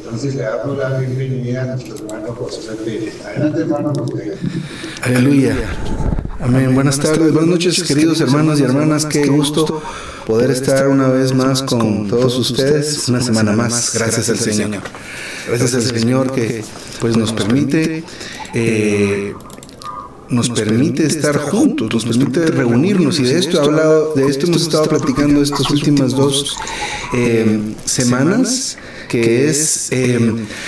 Entonces le damos la bienvenida a nuestro hermano José Pérez. Adelante, hermano José. Aleluya. Amén. Buenas tardes, buenas noches, queridos hermanos y hermanas. Qué gusto poder estar una vez más con todos ustedes, una semana más. Gracias al Señor. Gracias al Señor que pues nos permite estar juntos, nos permite reunirnos, y de esto hemos estado platicando estas últimas 2 semanas, que es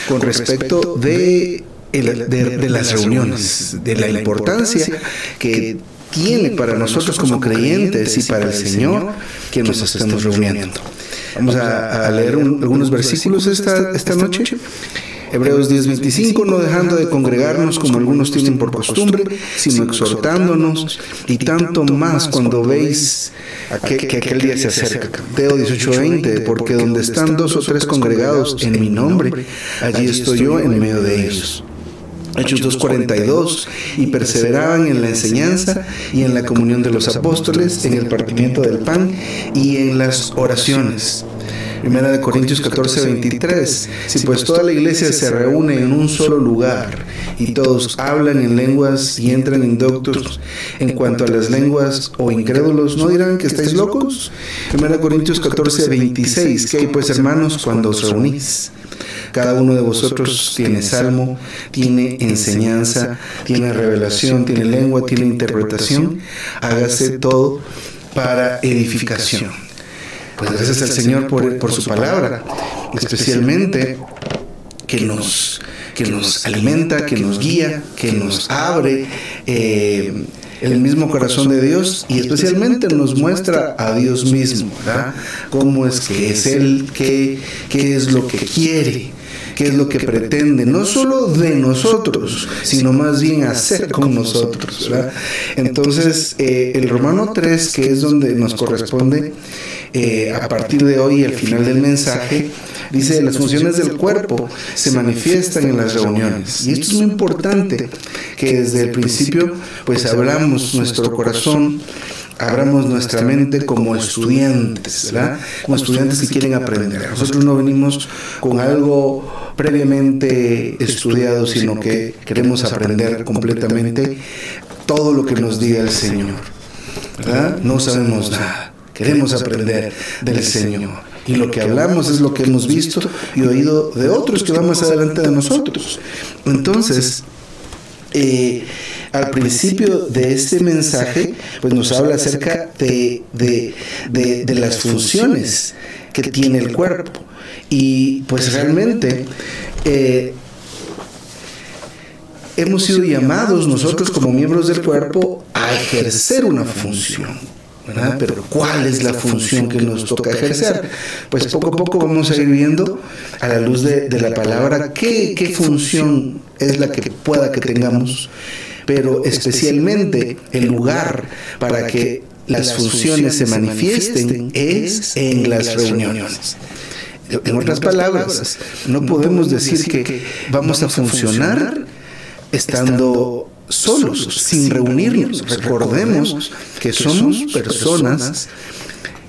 con respecto de las reuniones, de la importancia que tiene para nosotros como creyentes y para el Señor que nos estemos reuniendo. Vamos a leer algunos versículos esta noche. Hebreos 10:25, no dejando de congregarnos como algunos tienen por costumbre, sino exhortándonos, y tanto más cuando veis que aquel día se acerca. Mateo 18:20, porque donde están 2 o 3 congregados en mi nombre, allí estoy yo en medio de ellos. Hechos 2:42, y perseveraban en la enseñanza y en la comunión de los apóstoles, en el partimiento del pan y en las oraciones. Primera de Corintios 14:23, si pues toda la iglesia se reúne en un solo lugar y todos hablan en lenguas y entran indoctos en cuanto a las lenguas o incrédulos, ¿no dirán que estáis locos? Primera de Corintios 14:26, ¿qué hay pues, hermanos, cuando os reunís? Cada uno de vosotros tiene salmo, tiene enseñanza, tiene revelación, tiene lengua, tiene interpretación. Hágase todo para edificación. Pues gracias al Señor por su palabra, especialmente que nos alimenta, que nos guía, que nos abre el mismo corazón de Dios, y especialmente nos muestra a Dios mismo, ¿verdad? Cómo es que es Él, qué es lo que quiere, qué es lo que pretende, no solo de nosotros, sino más bien hacer con nosotros, ¿verdad? Entonces, el Romano 3, que es donde nos corresponde a partir de hoy, al final del mensaje, dice: las funciones del cuerpo se manifiestan en las reuniones. Y esto es muy importante, que desde el principio pues abramos nuestro corazón, abramos nuestra mente como estudiantes, ¿verdad? Como estudiantes que quieren aprender. Nosotros no venimos con algo previamente estudiado, sino que queremos aprender completamente todo lo que nos diga el Señor, ¿verdad? No sabemos nada. Queremos aprender del Señor, y lo que hablamos es lo que hemos visto y oído de otros que van más adelante de nosotros. Entonces, al principio de este mensaje, pues nos habla acerca de las funciones que tiene el cuerpo, y pues realmente hemos sido llamados nosotros como miembros del cuerpo a ejercer una función, ¿verdad? Pero ¿cuál es la función que nos toca ejercer? Pues poco a poco vamos a ir viendo, a la luz de la palabra, qué función es la que pueda que tengamos, pero especialmente el lugar para que las funciones se manifiesten es en las reuniones. En otras palabras, no podemos decir que vamos a funcionar estando solos, sin reunirnos. Recordemos que somos personas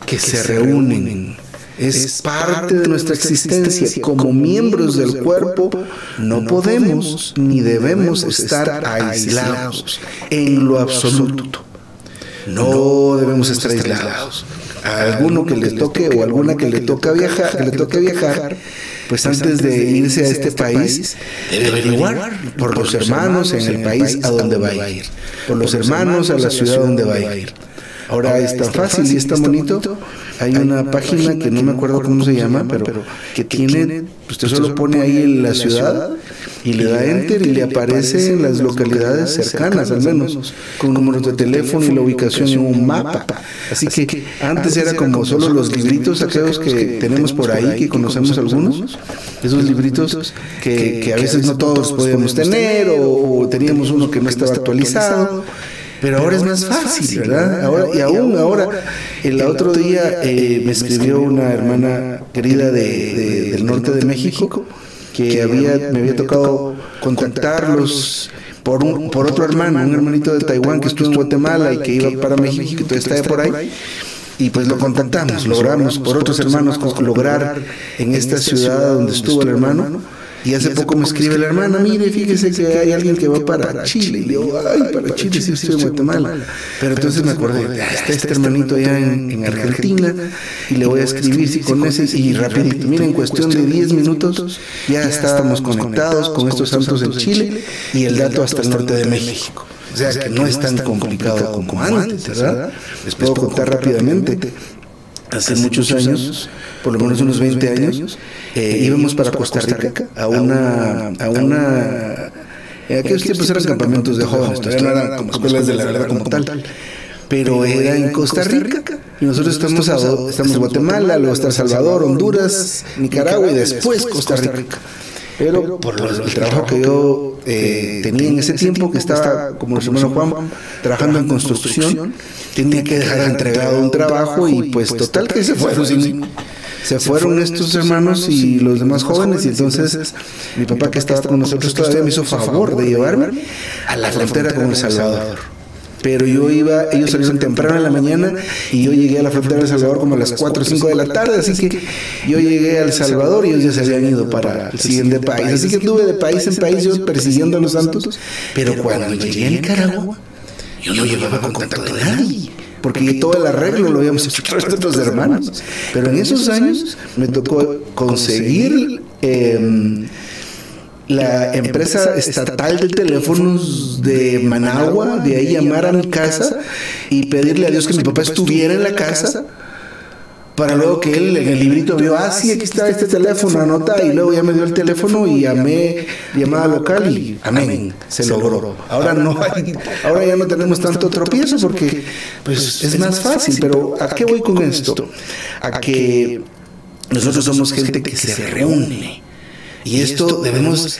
que se reúnen. Es parte de nuestra existencia. Como miembros del cuerpo, no podemos ni debemos estar aislados en lo absoluto. No debemos estar aislados. A alguno que le toque, o alguna que le toque viajar, pues antes de irse a este país, debe averiguar por los hermanos en el país a donde va a ir, por los hermanos a la ciudad donde va a ir. Ahora es tan fácil y es tan bonito. Hay una página que no me acuerdo cómo se llama, pero que tiene, usted solo pone ahí en la ciudad y le da enter y le aparecen las localidades cercanas, al menos, con números de teléfono y la ubicación en un mapa. Así que antes era como solo los libritos aquellos que tenemos por ahí, que conocemos algunos, esos libritos que a veces no todos podíamos tener, o teníamos uno que no estaba actualizado. Pero ahora es más fácil, ¿verdad? Ahora, el otro día me escribió una hermana querida del norte de México, que me había tocado contactarlos por otro hermano, un hermanito de Taiwán que estuvo en Guatemala y que iba para México y que todavía está por ahí. Y pues lo contactamos, logramos por otros hermanos lograr en esta ciudad donde estuvo el hermano. Y hace poco me escribe la hermana, mire, fíjese que hay alguien que va para Chile. Y le digo, ay, para Chile, sí, estoy en Guatemala. Pero entonces me acordé, está este hermanito allá en Argentina, y le voy a escribir si conoce, y rapidito, mira, en cuestión de 10 minutos ya estábamos conectados con estos santos en Chile, y el dato hasta el norte de México. O sea que no es tan complicado como antes, ¿verdad? Les puedo contar rápidamente. Hace muchos años, por lo menos unos 20 años, íbamos para Costa Rica en aquellos tiempos eran campamentos de jóvenes, todavía no eran como escuelas de la verdad como tal, pero era en Costa Rica, y nosotros estamos en Guatemala, luego está El Salvador, Honduras, Nicaragua y después Costa Rica. Pero por el trabajo que yo tenía en ese tiempo, que estaba, como nuestro hermano Juan, trabajando en construcción, tenía que dejar entregado un trabajo, y pues total que se fueron estos hermanos y los demás jóvenes, y entonces mi papá, que estaba con nosotros todavía, me hizo favor de llevarme a la frontera con El Salvador. Pero ellos salieron temprano en la mañana, y yo llegué a la frontera de El Salvador como a las 4 o 5 de la tarde, así que yo llegué a El Salvador y ellos ya se habían ido para el siguiente país. Así que estuve de país en país yo persiguiendo a los santos, pero cuando llegué a Nicaragua, yo no llevaba contacto de nadie, porque todo el arreglo lo habíamos hecho nuestros hermanos. Pero en esos años me tocó conseguir la empresa estatal de teléfonos de Managua, de ahí llamar a mi casa y pedirle a Dios que mi papá estuviera en la casa, para luego que él en el librito vio, sí, aquí está este teléfono, anota, y luego ya me dio el teléfono y llamé llamada local y amén, se logró. Ahora ya no tenemos tanto tropiezo, porque pues es más fácil. Pero ¿a qué voy con esto? A que nosotros somos gente que se reúne, y esto debemos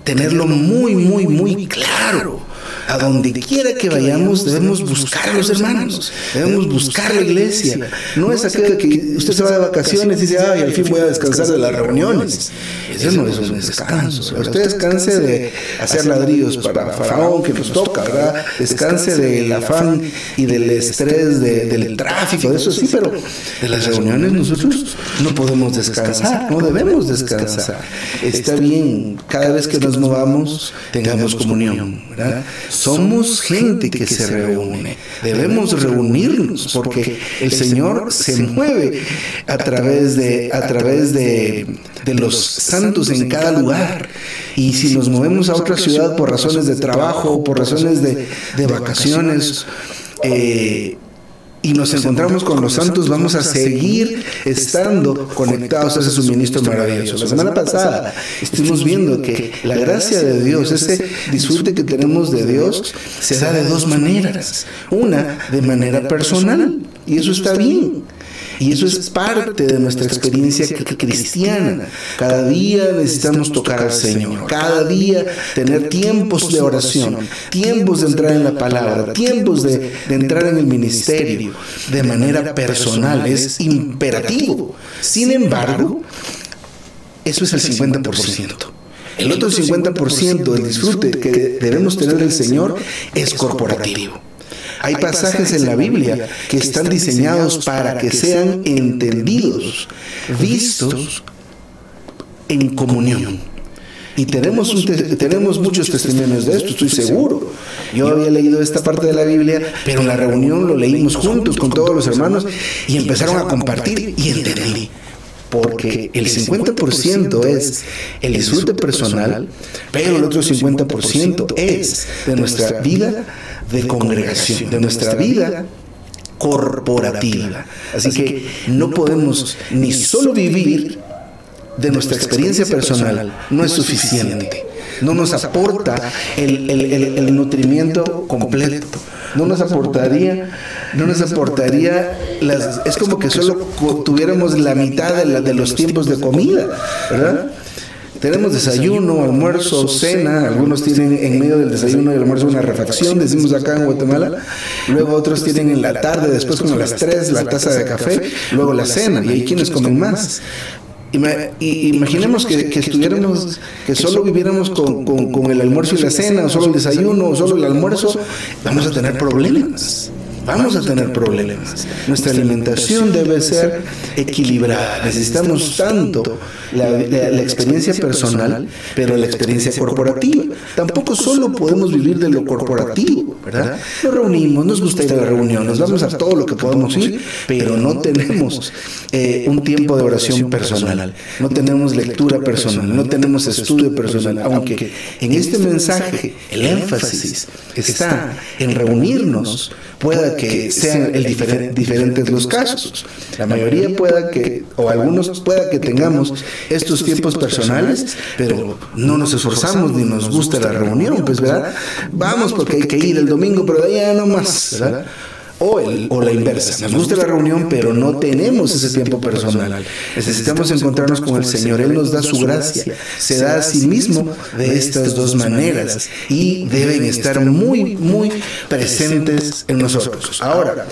tenerlo muy, muy, muy claro. A donde quiera que vayamos, debemos buscar a los hermanos, debemos buscar la iglesia. No es aquello que usted se va de vacaciones y dice, ay, al fin voy a descansar de las reuniones. Eso no es un descanso. Usted descanse de hacer ladrillos para Faraón, que nos toca, ¿verdad? Descanse del afán y del estrés del tráfico, de eso sí, pero de las reuniones nosotros no podemos descansar, no debemos descansar. Está bien, cada vez que nos movamos, tengamos comunión, ¿verdad? Somos gente que se reúne, debemos reunirnos, porque el Señor se mueve a través de los santos en cada lugar. Y si nos movemos a otra ciudad por razones de trabajo, por razones de vacaciones, y nos encontramos con los santos, vamos a seguir estando conectados a ese suministro maravilloso. La semana pasada estuvimos viendo que la gracia de Dios, ese disfrute que tenemos de Dios, se da de dos maneras. Una, de manera personal, y eso está bien. Y eso es parte de nuestra experiencia cristiana. Cada día necesitamos tocar al Señor. Cada día tener tiempos de oración, tiempos de entrar en la palabra, tiempos de entrar en el ministerio de manera personal. Es imperativo. Sin embargo, eso es el 50%. El otro 50% del disfrute que debemos tener del Señor es corporativo. Hay pasajes en la Biblia que están diseñados para que sean entendidos, vistos en comunión. Y tenemos muchos testimonios de esto, estoy seguro. Yo había leído esta parte de la Biblia, pero en la reunión lo leímos juntos con todos los hermanos y empezaron a compartir y entendí. Porque el 50% es el disfrute personal, pero el otro 50% es de nuestra vida de congregación, de nuestra vida corporativa. Así que no podemos ni solo vivir de nuestra experiencia personal, no es suficiente. No nos aporta el nutrimiento completo. No nos aportaría es como que solo tuviéramos la mitad de los tiempos de comida, ¿verdad? Tenemos desayuno, almuerzo, cena. Algunos tienen en medio del desayuno y el almuerzo una refacción, decimos acá en Guatemala. Luego otros tienen en la tarde, después como a las 3, la taza de café, luego la cena, y hay quienes comen más. Imaginemos que estuviéramos, que solo viviéramos con el almuerzo y la cena, o solo el desayuno, o solo el almuerzo, vamos a tener problemas. vamos a tener problemas. Nuestra alimentación debe ser equilibrada. Necesitamos tanto la experiencia personal, pero la experiencia corporativa. Tampoco solo podemos vivir de lo corporativo, ¿verdad? Nos reunimos, nos gusta ir a las reuniones, vamos a todo lo que podemos ir, pero no tenemos un tiempo de oración personal, no tenemos lectura personal, no tenemos estudio personal, aunque en este mensaje el énfasis está en reunirnos, pueda que sean diferentes los casos. La mayoría pueda que, o algunos pueda que tengamos estos tiempos personales, pero no nos esforzamos ni nos gusta la reunión, pues, ¿verdad? Vamos porque hay que ir el domingo, pero de allá no más, ¿verdad? O la inversa, nos gusta la reunión, pero no tenemos ese tiempo personal. Necesitamos encontrarnos con el Señor. Él nos da su gracia, se da a sí mismo de estas dos maneras y deben estar muy, muy presentes en nosotros. Ahora,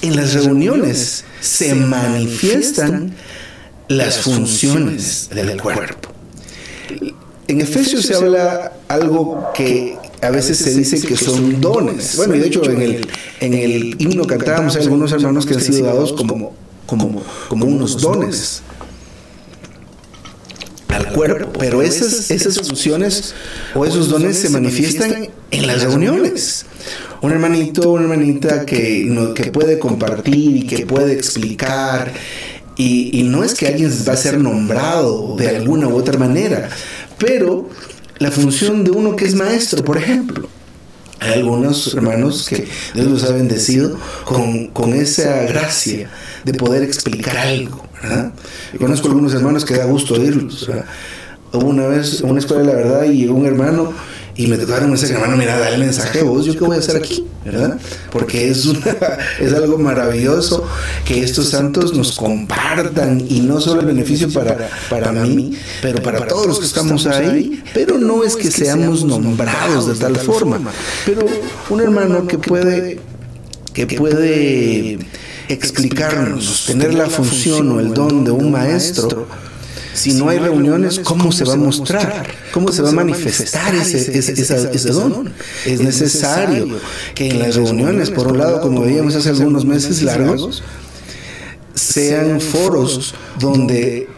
en las reuniones se manifiestan las funciones del cuerpo. En Efesios se habla algo que a veces se dice que son dones. Bueno, y de hecho en el himno cantábamos a algunos hermanos que han sido dados como unos dones al cuerpo, pero esas funciones o esos dones se manifiestan en las reuniones. Un hermanito, una hermanita que puede compartir y que puede explicar, y no es que alguien va a ser nombrado de alguna u otra manera, pero la función de uno que es maestro, por ejemplo. Hay algunos hermanos que Dios los ha bendecido con esa gracia de poder explicar algo, ¿verdad? Yo conozco algunos hermanos que da gusto oírlos, ¿verdad? Hubo una vez en una escuela de la verdad y llegó un hermano y me tocaron ese hermano, mira, dale el mensaje vos, ¿yo qué voy a hacer aquí? ¿Verdad? Porque es algo maravilloso que estos santos nos compartan, y no solo el beneficio para mí, pero para todos los que estamos ahí, pero no es que seamos nombrados de tal forma, pero un hermano que puede explicarnos, tener la función o el don de un maestro. Si no hay reuniones, ¿cómo se va a mostrar? ¿Cómo se va a manifestar ese don? Es necesario que en las reuniones, por un lado, como veíamos hace algunos meses largos, sean foros donde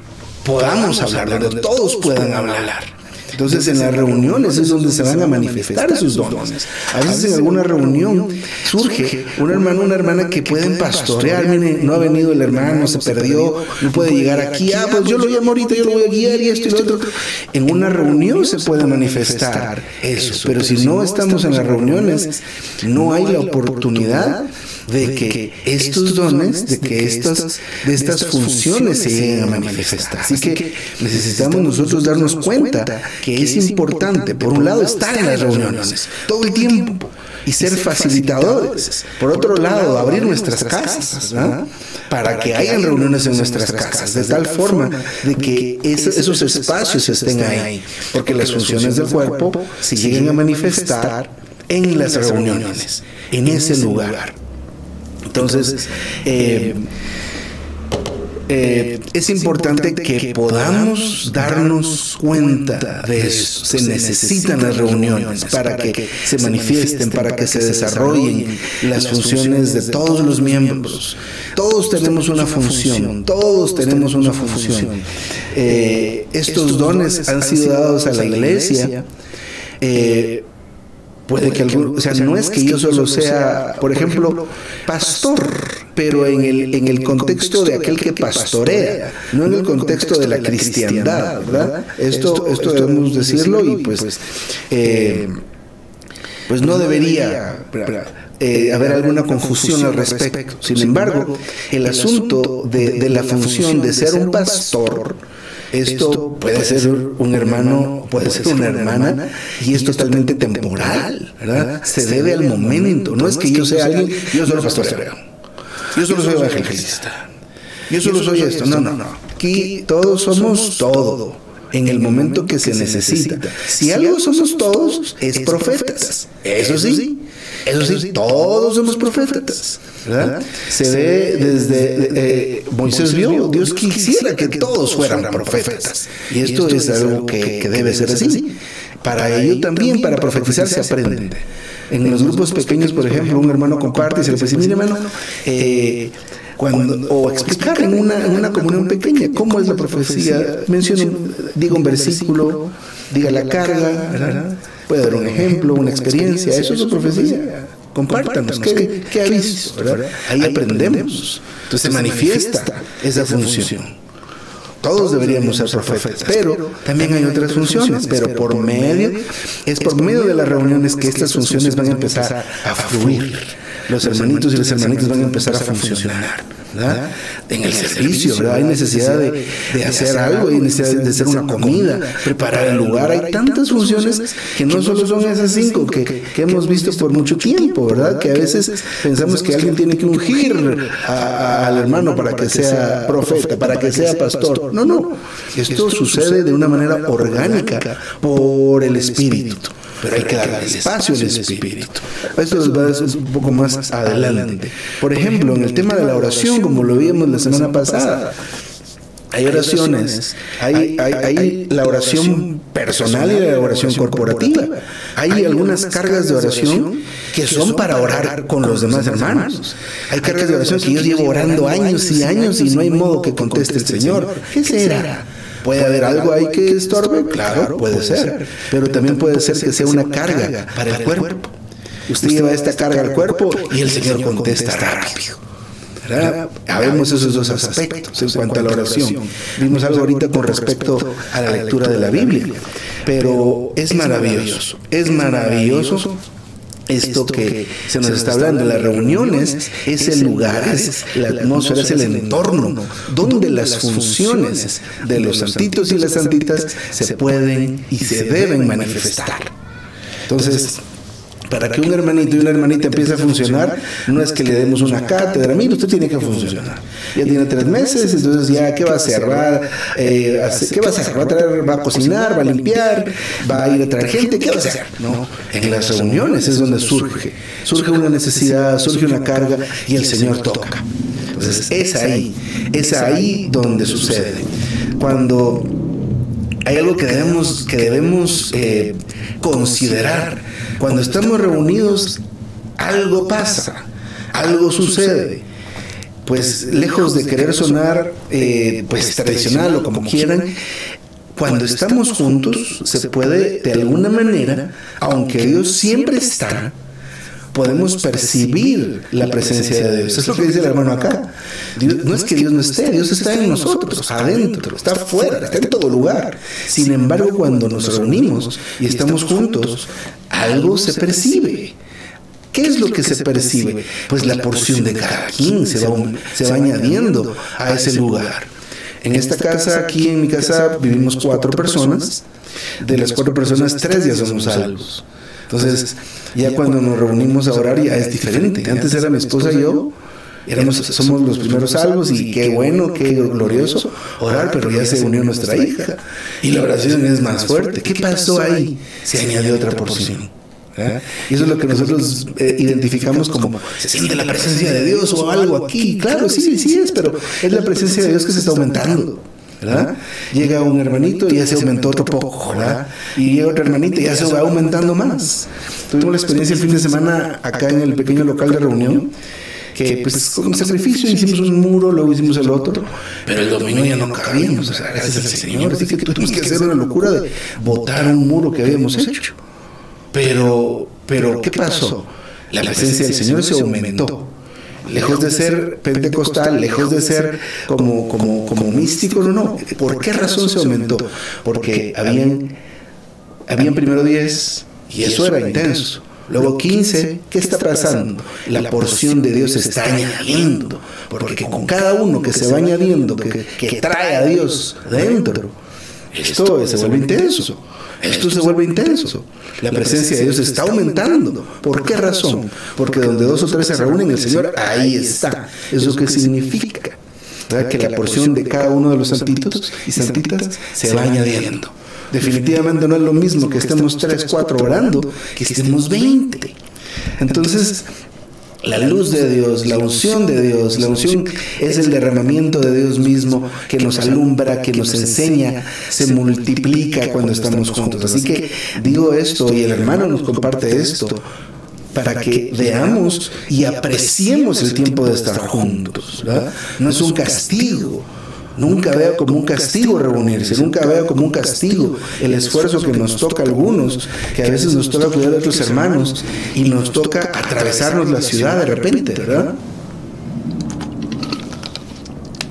podamos hablar, donde todos puedan hablar. Entonces en las reuniones es donde se van a manifestar esos dones. A veces en alguna reunión surge un hermano, una hermana que pueden pastorear. Miren, no ha venido el hermano, se perdió, no puede llegar aquí. Pues yo lo llamo ahorita, yo lo voy a guiar y esto y lo otro. En una reunión se puede manifestar eso, pero si no estamos en las reuniones, no hay la oportunidad de que estos dones, de que estas funciones se lleguen a manifestar. Así que necesitamos nosotros darnos cuenta que es importante, por un lado, estar en las reuniones todo el tiempo y ser facilitadores. Por otro lado, abrir nuestras casas, ¿verdad? Para que hayan reuniones en nuestras casas, de tal forma de que esos espacios estén ahí, porque las funciones del cuerpo se lleguen a manifestar en las reuniones, en ese lugar. Entonces, es importante que podamos darnos cuenta de eso. Se necesitan las reuniones para que se manifiesten, para que se desarrollen las funciones de todos los miembros. Todos tenemos una función, todos tenemos una función. Estos dones han sido dados a la iglesia. Puede que algún, o sea, no es que yo solo sea, por ejemplo, pastor, pero en el contexto de aquel que pastorea, no en el contexto de la cristiandad, ¿verdad? Esto debemos decirlo, y pues no debería haber alguna confusión al respecto. Sin embargo, el asunto de la función de ser un pastor, esto puede ser un hermano, puede ser una hermana, y es totalmente temporal, ¿verdad? Se debe al momento. No es que yo sea alguien, yo solo pastoreo, yo solo soy evangelista, yo solo soy esto. No. Aquí todos somos todo en el momento que se necesita. Si algo somos todos, es profetas. Eso sí, todos somos profetas, ¿verdad? Se ve desde Moisés vio, Dios quisiera que todos fueran profetas, y esto es algo que debe ser así. para ello también, para profetizar se aprende. En los grupos pequeños, por ejemplo, un hermano comparte y se le dice, mire hermano, o explicar en una comunión pequeña cómo es la profecía, diga un versículo, diga la carga, ¿verdad? Puede dar un ejemplo, una experiencia, eso es la profecía. Compártanos, ¿qué ha visto? ¿Verdad? Ahí aprendemos. Entonces se manifiesta esa función. Todos deberíamos ser profetas, pero también hay otras funciones, pero por medio de las reuniones que estas funciones van a empezar a fluir. Los hermanitos y las hermanitas van a empezar a funcionar, ¿verdad? En el servicio, ¿verdad? Hay necesidad de hacer algo, hay necesidad de hacer una comida, preparar el lugar. Hay tantas funciones que no solo son esas 5 que hemos visto por mucho tiempo, ¿verdad? Que a veces pensamos que alguien tiene que ungir al hermano para que sea profeta, para que sea pastor. No. Esto sucede de una manera orgánica por el Espíritu. Pero hay que darle espacio al Espíritu. Esto les va a decir un poco más adelante. Por ejemplo, en el tema de la oración, como lo vimos la semana pasada, hay oraciones, hay la oración personal y la oración corporativa. Hay algunas cargas de oración que son para orar con los demás hermanos. Hay cargas de oración que yo llevo orando años y años y no hay modo que conteste el Señor. ¿Qué será? ¿Puede haber algo ahí que estorbe? Claro, puede ser. Pero también puede ser que sea una carga para el cuerpo. Usted lleva esta carga al cuerpo y el Señor contesta rápido. ¿Verdad? Habemos esos dos aspectos en cuanto a la oración. Vimos algo ahorita con respecto a la lectura de la Biblia. Pero es maravilloso. Es maravilloso esto que se nos está hablando. Las reuniones es el lugar, es la atmósfera, es el entorno donde las funciones de los santitos y las santitas se pueden y se deben manifestar. Entonces, para que un hermanito y una hermanita empiece a funcionar, no es que le demos una cátedra, mire, usted tiene que funcionar. Ya tiene 3 meses, entonces ya, ¿qué va a hacer? ¿Qué va a hacer? ¿Va a cocinar? ¿Va a limpiar? ¿Va a ir a traer gente? ¿Qué va a hacer? No, en las reuniones es donde surge una necesidad, surge una carga y el Señor toca. Entonces es ahí donde sucede. Cuando hay algo que debemos considerar. Cuando estamos reunidos, algo pasa, algo sucede. Pues lejos de querer sonar pues tradicional o como quieran, cuando estamos juntos se puede de alguna manera, aunque Dios siempre está, podemos percibir la presencia de Dios. Es lo que dice el hermano acá. No es que Dios no esté, Dios está en nosotros, adentro, está afuera, está en todo lugar. Sin embargo, cuando nos reunimos y estamos juntos, algo se percibe. ¿Qué es lo que se percibe? Pues la porción de cada quien se va añadiendo a ese lugar. En esta casa, aquí en mi casa, vivimos 4 personas. De las 4 personas, 3 ya somos salvos. Entonces, ya cuando nos reunimos a orar ya es diferente. Antes era mi esposa y yo, somos los primeros salvos y qué bueno, qué glorioso orar, pero ya se unió nuestra hija y la oración es más fuerte. ¿Qué pasó ahí? Se añadió otra porción. Y eso es lo que nosotros identificamos como se siente la presencia de Dios o algo aquí. Claro, sí es, pero es la presencia de Dios que se está aumentando. ¿Verdad? Llega un hermanito y ya se aumentó otro poco, ¿verdad? Y llega otro hermanito y ya se va aumentando más. Tuvimos la experiencia el fin de semana acá en el pequeño local de reunión, que pues con sacrificio hicimos un muro, luego hicimos el otro, pero el domingo ya no cabíamos, o sea, gracias al Señor. Así que tuvimos que hacer una locura de botar un muro que habíamos hecho. Pero ¿qué pasó? La presencia del Señor se aumentó. Lejos de ser pentecostal, lejos de ser como místico, no. ¿Por qué razón se aumentó? Porque habían primero 10 y eso era intenso. Luego 15, ¿qué está pasando? La porción de Dios se está añadiendo, porque con cada uno que se va añadiendo, que trae a Dios dentro, esto se vuelve intenso. Esto se vuelve intenso. La presencia de Dios está aumentando. ¿Por qué razón? Porque donde 2 o 3 se reúnen, el Señor ahí está. ¿Eso qué significa? ¿Verdad? Que la porción de cada uno de los santitos y santitas se va añadiendo. Definitivamente no es lo mismo que estemos 3, 4 orando, que estemos 20. Entonces, la luz de Dios, la unción de Dios. La unción es el derramamiento de Dios mismo que nos alumbra, que nos enseña, se multiplica cuando estamos juntos. Así que digo esto y el hermano nos comparte esto para que veamos y apreciemos el tiempo de estar juntos, ¿verdad? No es un castigo. Nunca veo como un castigo reunirse, nunca veo como un castigo el esfuerzo que nos toca a algunos, que a veces nos toca cuidar a otros hermanos y nos toca atravesarnos la ciudad de repente, ¿verdad?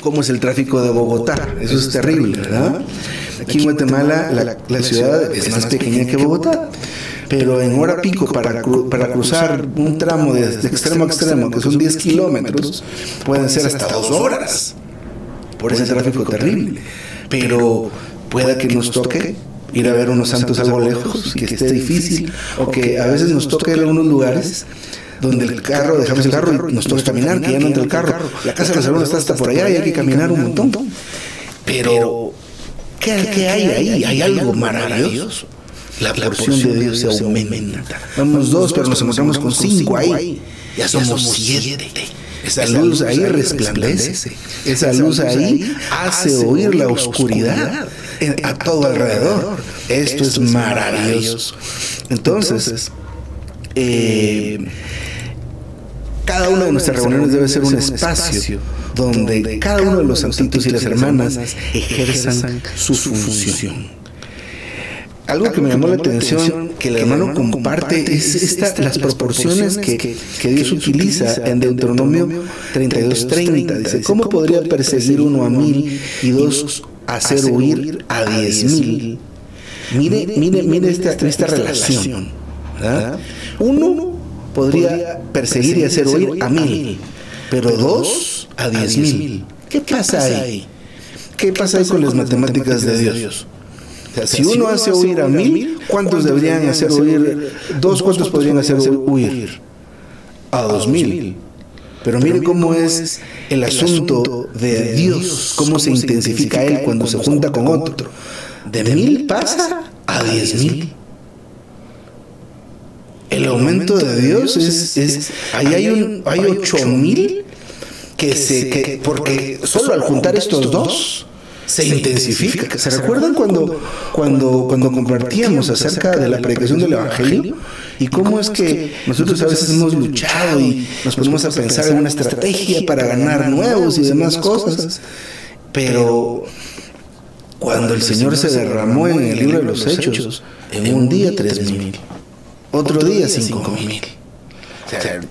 ¿Cómo es el tráfico de Bogotá? Eso es terrible, ¿verdad? Aquí en Guatemala la ciudad es más pequeña que Bogotá, pero en hora pico para cruzar un tramo de extremo a extremo, que son 10 kilómetros, pueden ser hasta 2 horas. Por ese tráfico terrible, pero pueda que nos toque ir a ver unos santos algo lejos, que esté difícil, o que a veces nos toque ir a algunos lugares donde el carro, dejamos el carro y nos toca caminar, que ya no entra el carro, la casa de los hermanos está hasta por allá y hay que caminar un montón, pero ¿qué hay ahí? Hay algo maravilloso. La porción de Dios se aumenta. Vamos 2, pero nos encontramos con 5 ahí, ya somos 7. Esa luz ahí resplandece, esa luz ahí hace oír la oscuridad a todo alrededor. Esto es maravilloso. Entonces, cada una de nuestras reuniones debe ser un espacio donde cada uno de los santitos y las hermanas ejerzan su función. Algo que me llamó la atención que el hermano comparte es las proporciones que Dios utiliza en Deuteronomio 32:30. Dice, ¿cómo podría perseguir uno a 1000 y 2 hacer huir a 10,000? Mire esta relación, ¿verdad? 1 podría perseguir y hacer huir a 1000, pero 2 a 10,000. ¿Qué pasa ahí? ¿Qué pasa ahí con las matemáticas de Dios? O sea, si uno hace huir a 1000, ¿cuántos deberían hacer huir? 2, ¿cuántos podrían hacer huir? A 2000. Pero mire cómo es el asunto de Dios, cómo se intensifica Él cuando se junta con otro. De 1000 pasa a 10,000. El aumento de Dios es ahí hay 8,000 porque solo al juntar estos dos se intensifica. ¿Se recuerdan cuando compartíamos acerca de la predicación del Evangelio? Y cómo es que nosotros a veces hemos luchado y nos ponemos a pensar en una estrategia para ganar nuevos y demás cosas. Pero cuando el Señor se derramó en el libro de los Hechos, en un día 3,000, otro día 5,000. O sea,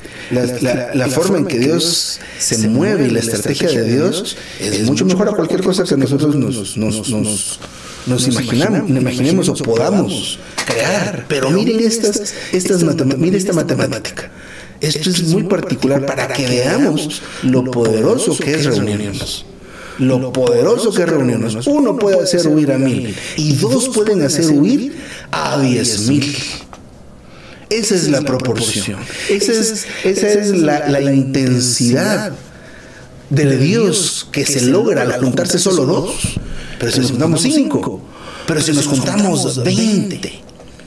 la forma en que Dios se mueve y la estrategia de Dios es mucho mejor a cualquier cosa que nosotros nos imaginemos o podamos crear. Pero miren miren esta matemática. Esto es muy particular para que veamos lo poderoso que es reunirnos. Lo poderoso que es reunirnos. 1 puede hacer huir a 1000 y 2 pueden hacer huir a 10,000. Esa es la proporción. Esa es la intensidad de Dios que se logra al juntarse solo 2. Pero si nos juntamos 5, pero si nos juntamos 20,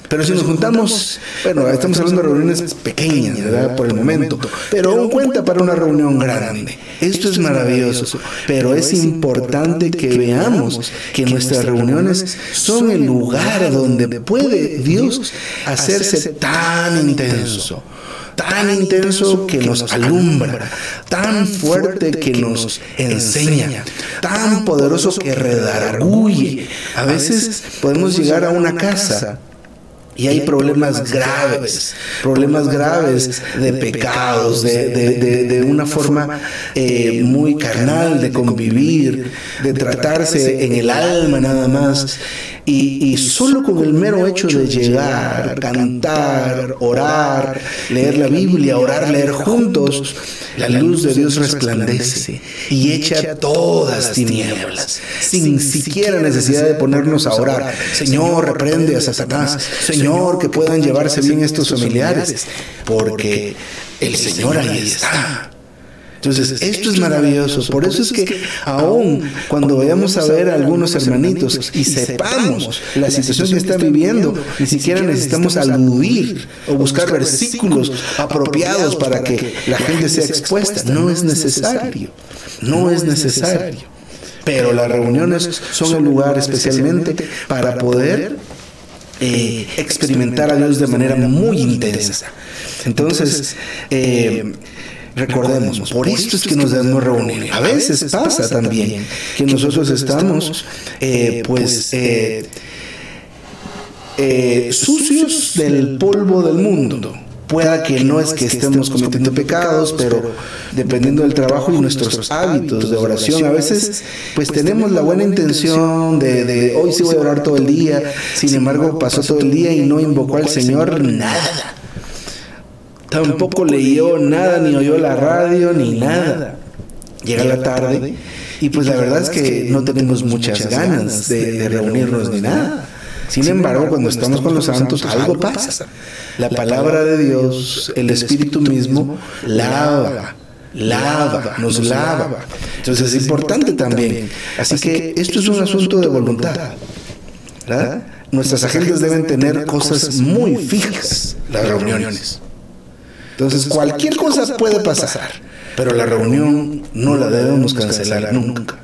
pero si nos juntamos, bueno, estamos hablando de reuniones pequeñas, ¿verdad? Por el momento, pero aún cuenta para una reunión grande. Esto es maravilloso, pero es importante que veamos que nuestras reuniones son el lugar donde puede Dios hacerse tan intenso que nos alumbra, tan fuerte que nos enseña, tan poderoso que redarguye. A veces podemos llegar a una casa y hay problemas graves de pecados, de una forma muy carnal de convivir, de tratarse en el alma nada más. Y solo con el mero hecho de llegar, cantar, orar, leer la Biblia, orar, leer juntos, la luz de Dios resplandece y echa todas tinieblas, sin siquiera necesidad de ponernos a orar. Señor, reprende a Satanás. Señor, que puedan llevarse bien estos familiares, porque el Señor ahí está. Entonces, esto es maravilloso. Por eso es que aún cuando vayamos a ver a algunos hermanitos y sepamos la situación que están viviendo, ni siquiera necesitamos aludir o buscar versículos apropiados para que la gente sea expuesta. No es necesario. No es necesario. Pero las reuniones son el lugar especialmente para poder experimentar a Dios de manera muy intensa. Entonces, recordemos, por esto es que nos debemos reunir. A veces pasa también que nosotros estamos, sucios del polvo del mundo. Pueda que no es que estemos cometiendo pecados, pero dependiendo del trabajo y nuestros hábitos de oración, a veces pues tenemos la buena intención de hoy sí voy a orar todo el día, sin embargo pasó todo el día y no invocó al Señor nada. Tampoco leyó nada, ni oyó la radio, ni nada. Llega la tarde y pues la verdad es que no tenemos muchas ganas de reunirnos ni nada. Sin embargo, cuando estamos con los santos, algo pasa. La palabra de Dios, el Espíritu mismo, nos lava. Entonces es importante también. Así que esto es un asunto de voluntad, ¿verdad? Nuestras agendas deben tener cosas muy fijas, las reuniones. Entonces cualquier cosa puede pasar, pero la reunión no la debemos cancelar nunca.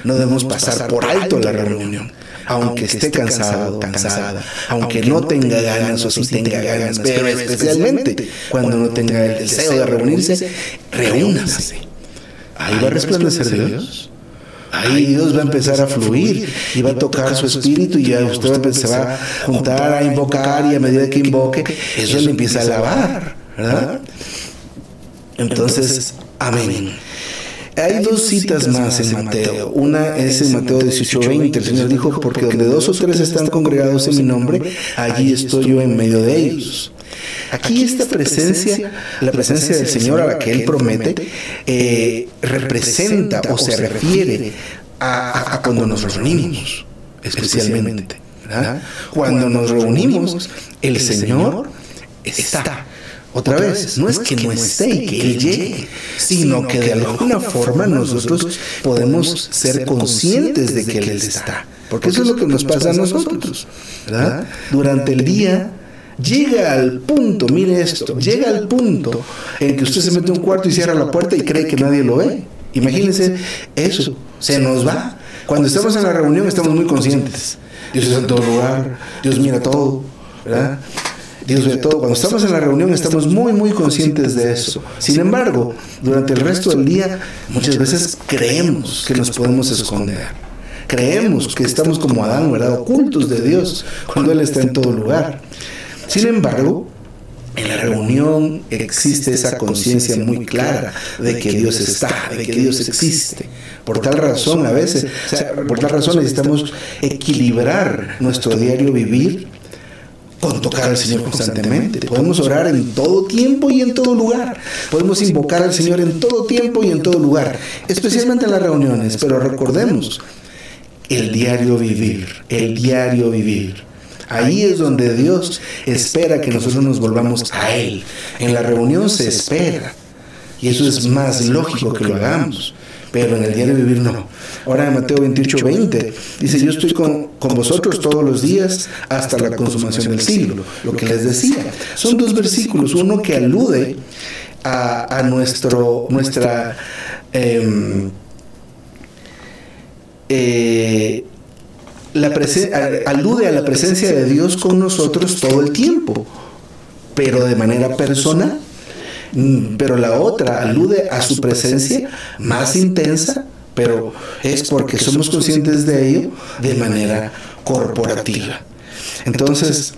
No debemos pasar por alto la reunión. Aunque esté cansado, cansada, aunque no tenga ganas o sí tenga ganas, pero especialmente cuando no tenga el deseo de reunirse, reúnase. Ahí va a resplandecer Dios. Ahí Dios va a empezar a fluir y va a tocar su espíritu y ya usted se va a juntar a invocar y a medida que invoque, eso le empieza a alabar, ¿verdad? Entonces, amén. Hay dos citas más en Mateo. Una es en Mateo 18:20. El Señor dijo, porque donde 2 o 3 están congregados en mi nombre, allí estoy yo en medio de ellos. Aquí esta presencia, la presencia del Señor a la que Él promete, representa o se refiere a cuando nos reunimos, especialmente, ¿verdad? Cuando nos reunimos, el Señor está. Otra vez, no es que no esté y que Él llegue, sino que de alguna forma nosotros podemos ser conscientes de que Él está. Porque eso es lo que nos pasa a nosotros, ¿verdad? Durante el día llega al punto, mire esto, llega al punto en que usted se mete en un cuarto y cierra la puerta y cree que nadie lo ve. Imagínense eso, se nos va. Cuando estamos en la reunión estamos muy conscientes. Dios está en todo lugar, Dios mira todo, ¿verdad? Dios ve todo. Cuando estamos en la reunión estamos muy conscientes de eso. Sin embargo, durante el resto del día muchas veces creemos que nos podemos esconder. Creemos que estamos como Adán, ¿verdad? Ocultos de Dios cuando Él está en todo lugar. Sin embargo, en la reunión existe esa conciencia muy clara de que Dios está, de que Dios existe. Por tal razón, a veces, por tal razón necesitamos equilibrar nuestro diario vivir con tocar al Señor constantemente. Podemos orar en todo tiempo y en todo lugar. Podemos invocar al Señor en todo tiempo y en todo lugar, especialmente en las reuniones. Pero recordemos, el diario vivir, el diario vivir. Ahí es donde Dios espera que nosotros nos volvamos a Él. En la reunión se espera. Y eso es más lógico que lo hagamos. Pero en el diario vivir no. Ahora en Mateo 28:20 dice, yo estoy con vosotros todos los días hasta la consumación del siglo. Lo que les decía. Son dos versículos. Uno que alude a nuestra alude a la presencia de Dios con nosotros todo el tiempo, pero de manera personal. Pero la otra alude a su presencia más intensa, pero es porque somos conscientes de ello de manera corporativa. Entonces,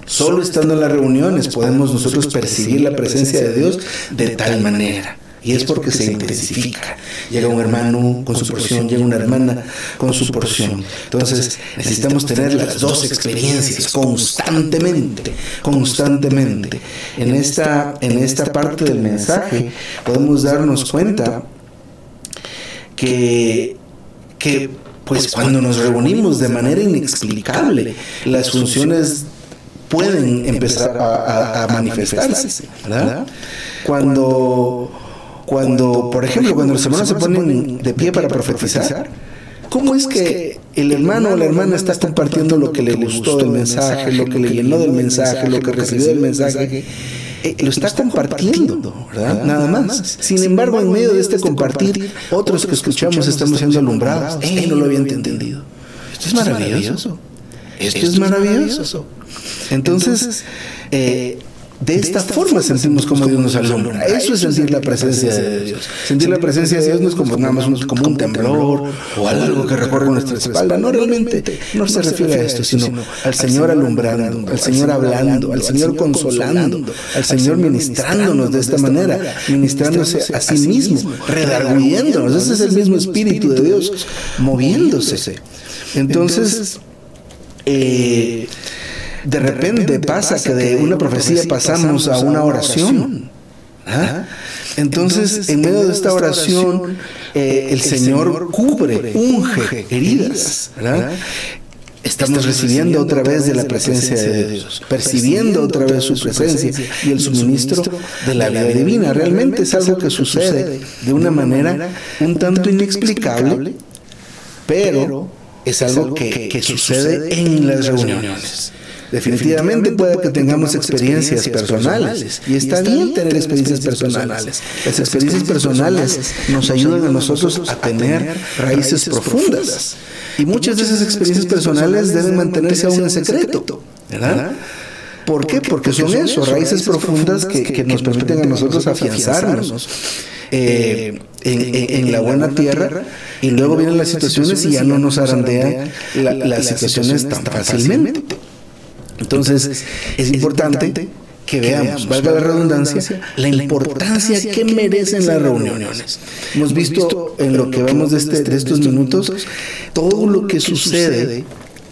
solo estando en las reuniones podemos nosotros percibir la presencia de Dios de tal manera. Y es porque se intensifica. Llega un hermano con su porción, llega una hermana con su porción. Entonces necesitamos tener las dos experiencias constantemente. En esta parte del mensaje podemos darnos cuenta que pues cuando nos reunimos de manera inexplicable, las funciones pueden empezar a manifestarse, ¿verdad? Cuando cuando, por ejemplo, cuando los hermanos se ponen de pie para profetizar, ¿cómo es que el hermano o la hermana está compartiendo lo que le gustó del mensaje, lo que le llenó del mensaje, lo que recibió del mensaje? Lo está compartiendo, ¿verdad? Nada más. Sin embargo, en medio de este compartir, otros que escuchamos estamos siendo alumbrados. No lo habían entendido. Esto es maravilloso. Esto es maravilloso. Entonces, de esta forma sentimos como Dios nos alumbra. Eso es sentir la presencia de Dios. Sentir la presencia de Dios no es como nada más como un temblor o algo que recorre nuestra espalda. No, realmente no se refiere a esto, sino al Señor alumbrando, al Señor hablando, al Señor consolando, al Señor ministrándonos de esta manera, ministrándose a sí mismo, redarguyéndonos. Ese es el mismo Espíritu de Dios moviéndose. Entonces, de repente pasa que de una profecía pasamos a una oración. Entonces, en medio de esta oración, el Señor cubre, unge heridas. Estamos recibiendo otra vez de la presencia de Dios, percibiendo otra vez su presencia y el suministro de la vida divina. Realmente es algo que sucede de una manera un tanto inexplicable, pero es algo que sucede en las reuniones. Definitivamente puede que tengamos experiencias personales y está bien tener experiencias personales. Las experiencias personales nos ayudan a nosotros a tener raíces profundas y muchas de esas experiencias personales deben mantenerse aún en secreto, ¿verdad? ¿Por qué? Porque son eso, raíces profundas que nos permiten a nosotros afianzarnos en la buena tierra, y luego vienen las situaciones y ya no nos zarandean las situaciones tan fácilmente. Entonces, es importante que veamos, valga la redundancia, la importancia que merecen las reuniones. Hemos visto en lo que vamos de estos minutos todo lo que sucede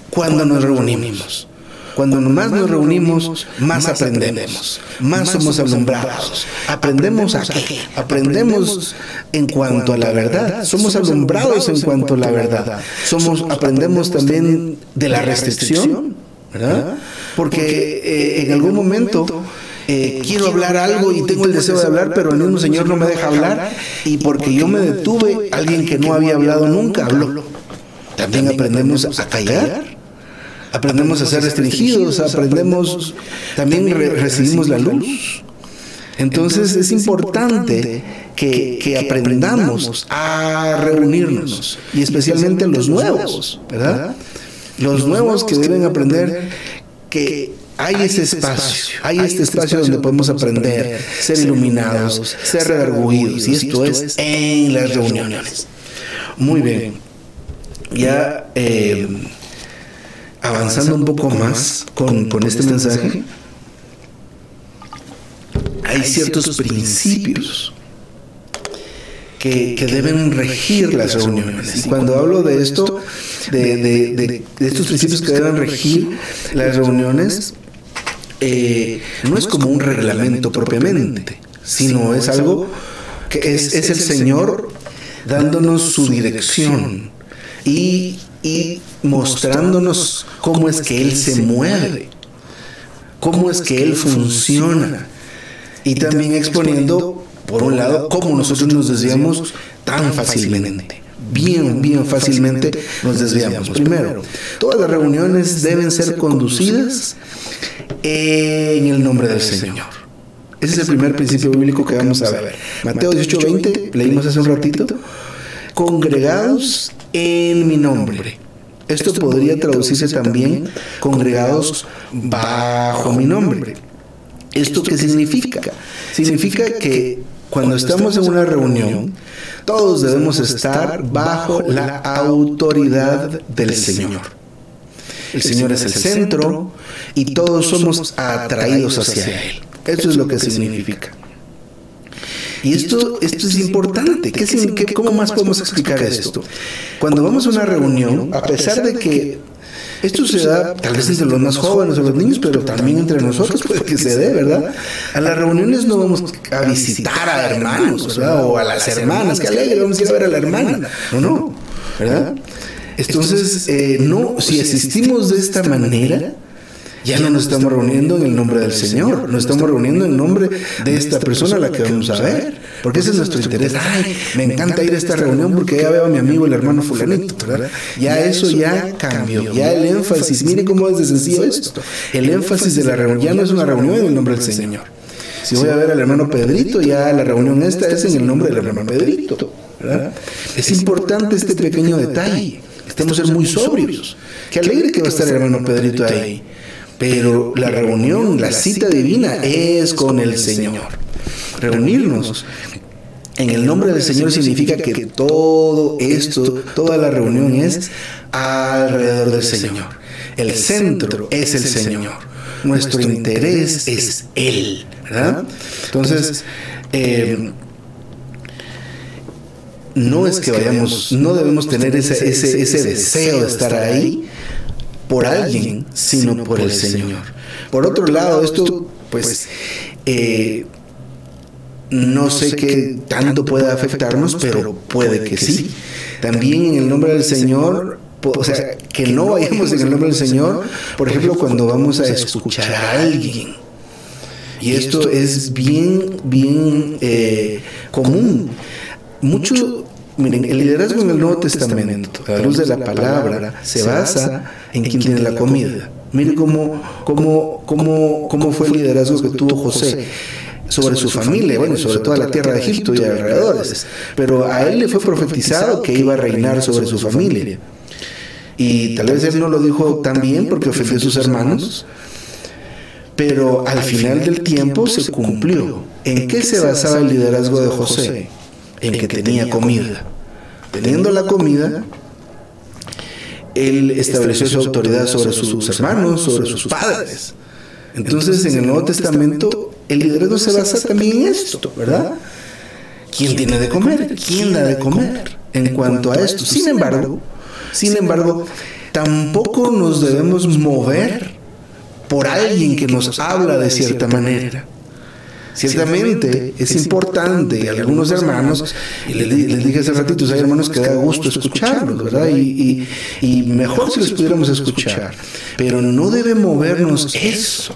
cuando nos reunimos. Cuando más nos reunimos, más aprendemos, más somos alumbrados. ¿Aprendemos a qué? Aprendemos en cuanto a la verdad. Somos alumbrados en cuanto a la verdad. Aprendemos también de la restricción, ¿verdad? Porque en algún momento quiero hablar algo y tengo el deseo de hablar, pero el mismo Señor no me deja hablar, y porque yo me detuve, alguien que no había hablado nunca habló. También aprendemos a callar, aprendemos a ser restringidos, también recibimos la luz. Entonces es importante que aprendamos a reunirnos, y especialmente los nuevos, ¿verdad? Los nuevos que deben aprender que hay ese espacio, hay este espacio donde podemos aprender, ser iluminados, ser redarguidos, y esto es en las reuniones. Muy bien, ya avanzando un poco más con este mensaje, hay ciertos principios que deben regir las reuniones. Y cuando hablo de esto, de estos principios que deben regir las reuniones, no es como un reglamento propiamente, sino es algo que es el Señor dándonos su dirección y mostrándonos cómo es que Él se mueve, cómo es que Él funciona, y también exponiendo, por un lado, cómo nosotros nos desviamos tan fácilmente. Bien fácilmente nos desviamos. Primero, todas las reuniones deben ser conducidas en el nombre del Señor. Ese es el primer principio bíblico que vamos a ver. Mateo 18:20, leímos hace un ratito. Congregados en mi nombre. Esto podría traducirse también congregados bajo mi nombre. ¿Esto qué significa? Significa que cuando estamos en una reunión, todos debemos estar bajo la autoridad del Señor. El Señor es el centro y todos somos atraídos hacia Él. Eso es lo que significa. Y esto es importante. ¿Cómo más podemos explicar esto? Cuando vamos a una reunión, a pesar de que esto se da tal vez entre los más jóvenes o los niños, pero también entre nosotros puede que se dé, ¿verdad? A las reuniones no vamos a visitar a hermanos, ¿verdad? O a las hermanas, que alegre, vamos a ir a ver a la hermana. No, ¿verdad? Entonces, si asistimos de esta manera, ya no nos estamos reuniendo en el nombre del Señor, nos estamos reuniendo en nombre de esta persona a la que vamos a ver, porque ese es nuestro interés. Ay, me encanta ir a esta reunión porque ya veo a mi amigo el hermano fulanito, ¿verdad? Ya eso ya cambió, ya el énfasis, mire cómo es de sencillo esto, el énfasis de la reunión ya no es una reunión en el nombre del Señor. Si voy a ver al hermano Pedrito, ya la reunión esta es en el nombre del hermano Pedrito, ¿verdad? Es importante este pequeño detalle, estamos ser muy sobrios. Qué alegre que va a estar el hermano Pedrito ahí. Pero la reunión, la cita divina es con el Señor. Reunirnos en el nombre del Señor significa que todo esto, toda la reunión es alrededor del Señor. El centro es el Señor. Nuestro interés es Él, ¿verdad? Entonces, no es que vayamos, no debemos tener ese deseo de estar ahí por alguien, sino por el Señor. Por otro lado, esto, pues, no sé qué tanto pueda afectarnos, pero puede que sí. También en el nombre del Señor, o sea, que no vayamos en el nombre del Señor, por ejemplo, cuando vamos a escuchar a alguien. Y esto es bien común. Miren, el liderazgo en el Nuevo Testamento, a la luz de la palabra, se basa en quien tiene la comida. Miren cómo fue el liderazgo que tuvo José sobre su familia, bueno, sobre toda la tierra de Egipto y alrededores. Pero a él le fue profetizado que iba a reinar sobre su familia. Y tal vez él no lo dijo tan bien porque ofendió a sus hermanos, pero al final del tiempo se cumplió. ¿En qué se basaba el liderazgo de José? En que tenía comida. Teniendo la comida, él estableció su autoridad sobre sus hermanos, sobre sus padres. Entonces, en el Nuevo Testamento, el liderazgo se basa también en esto, ¿verdad? ¿Quién tiene de comer? ¿Quién da de comer? En cuanto a esto. Sin embargo, tampoco nos debemos mover por alguien que nos habla de cierta manera. Ciertamente es importante, y algunos hermanos, y les dije hace ratito, hay hermanos que da gusto escucharlos, ¿verdad? Y mejor si los pudiéramos escuchar, pero no debe movernos eso.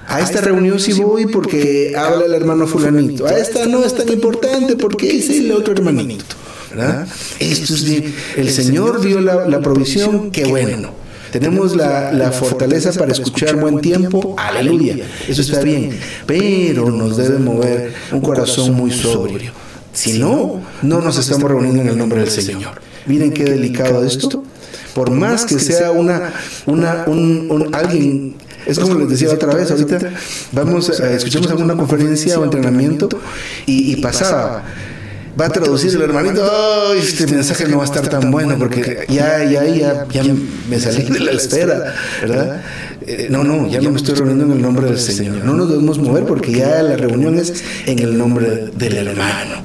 A esta reunión sí voy porque habla el hermano fulanito, a esta no es tan importante porque dice el otro hermanito, ¿verdad? Esto es bien. El Señor dio la provisión, qué bueno. Tenemos la fortaleza para escuchar buen tiempo, aleluya, eso está bien, pero nos debe mover un corazón muy sobrio. Si no, no nos estamos reuniendo en el nombre del Señor. Miren qué delicado esto. Por más que sea alguien, es como les decía otra vez, ahorita escuchamos alguna conferencia o entrenamiento y pasaba. Va a traducir el hermanito, ¡ay! Este mensaje no va a estar tan bueno porque ya me salí de la espera, ¿verdad? Ya no me estoy reuniendo en el nombre del Señor. No nos debemos mover porque ya la reunión es en el nombre del hermano.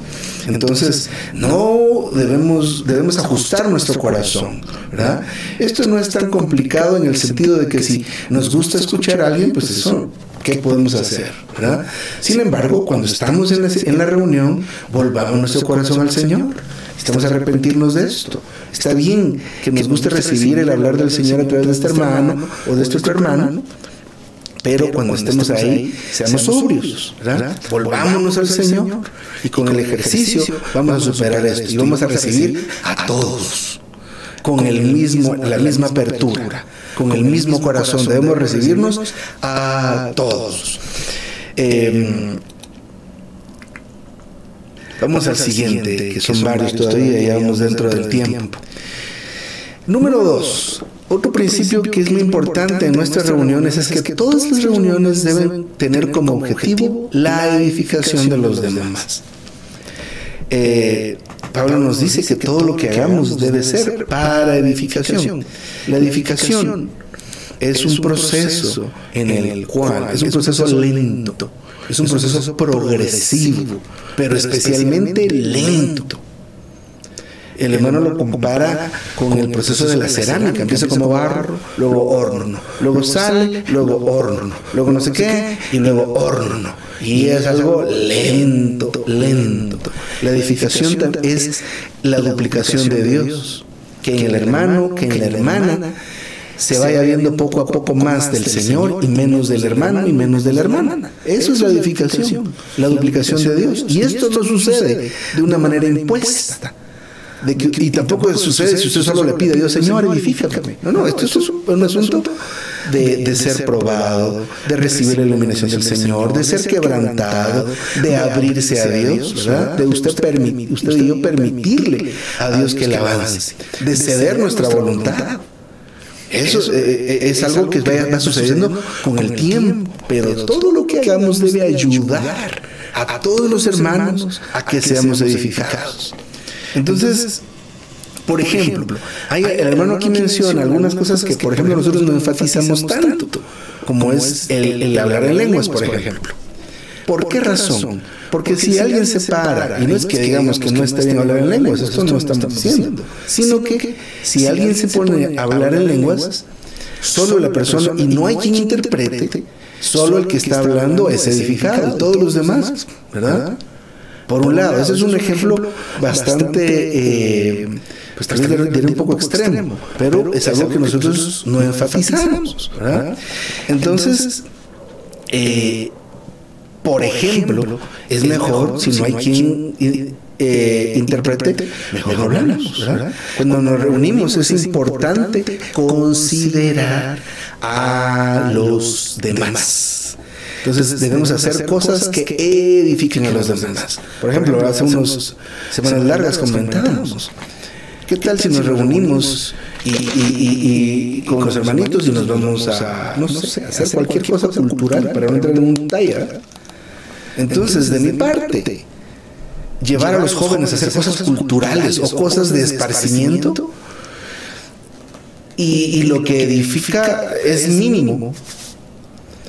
Entonces, no debemos ajustar nuestro corazón, ¿verdad? Esto no es tan complicado en el sentido de que si nos gusta escuchar a alguien, pues eso, ¿qué podemos hacer? ¿Verdad? Sin embargo, cuando estamos en la reunión, volvamos nuestro corazón al Señor. Necesitamos arrepentirnos de esto. Está bien que nos guste recibir el hablar del Señor a través de este hermano o de este otro hermano, pero cuando estemos ahí, seamos sobrios, ¿verdad? Volvámonos al Señor y con el ejercicio vamos a superar esto y vamos a recibir a todos con la misma apertura, con el mismo corazón. Debemos recibirnos a todos. Vamos al siguiente, que son varios todavía, ya vamos dentro del tiempo. Número 2. Otro principio que es muy importante en nuestras reuniones es que todas las reuniones deben tener como objetivo la edificación de los demás. Pablo nos dice que todo lo que hagamos debe ser para edificación. La edificación es un proceso en el cual, es un proceso lento, es un proceso progresivo, pero especialmente lento. El hermano lo compara con el proceso de la cerámica. Empieza como barro, luego horno, luego sal, luego horno, luego no sé qué, y luego horno. Y es algo lento. La edificación es la duplicación de Dios, que en el hermano, que en la hermana se vaya viendo poco a poco más del Señor y menos del hermano y menos de la hermana. Eso es la edificación, la duplicación de Dios. Y esto no sucede de una manera impuesta. Y tampoco sucede si usted solo le pide a Dios, Señor, edifícame. No, esto es un asunto de ser probado, de recibir la iluminación del Señor, de ser quebrantado, de abrirse a Dios, ¿verdad? De usted y yo permitirle a Dios que le avance, de ceder nuestra voluntad. Eso es algo que va sucediendo con el tiempo, pero todo lo que hagamos debe ayudar a todos los hermanos a que seamos edificados. Entonces, por ejemplo, el hermano aquí menciona algunas cosas que, por ejemplo, nosotros no enfatizamos tanto, como es el hablar en lenguas, por ejemplo. ¿Por qué razón? Porque si alguien se para, y no es que digamos que no está bien hablar en lenguas, esto no estamos diciendo, sino que si alguien se pone a hablar en lenguas, solo la persona, y no hay quien interprete, solo el que está hablando es edificado, y todos los demás, ¿verdad? Por un lado, ese es un ejemplo bastante, pues tal vez diré un poco extremo, pero es algo que nosotros no enfatizamos, ¿verdad? Entonces, por ejemplo, es mejor si no hay quien interprete, mejor no hablamos, ¿verdad? Cuando nos reunimos es importante considerar a los demás. Entonces debemos hacer cosas que edifiquen a los demás. Por ejemplo, hace unas semanas largas comentábamos, ¿qué tal si nos reunimos y con los hermanitos y nos vamos a, no sé, hacer cualquier cosa cultural para no entrar en un talla? Entonces, de mi parte, llevar a los jóvenes a hacer cosas culturales o cosas de esparcimiento, y lo que edifica es mínimo.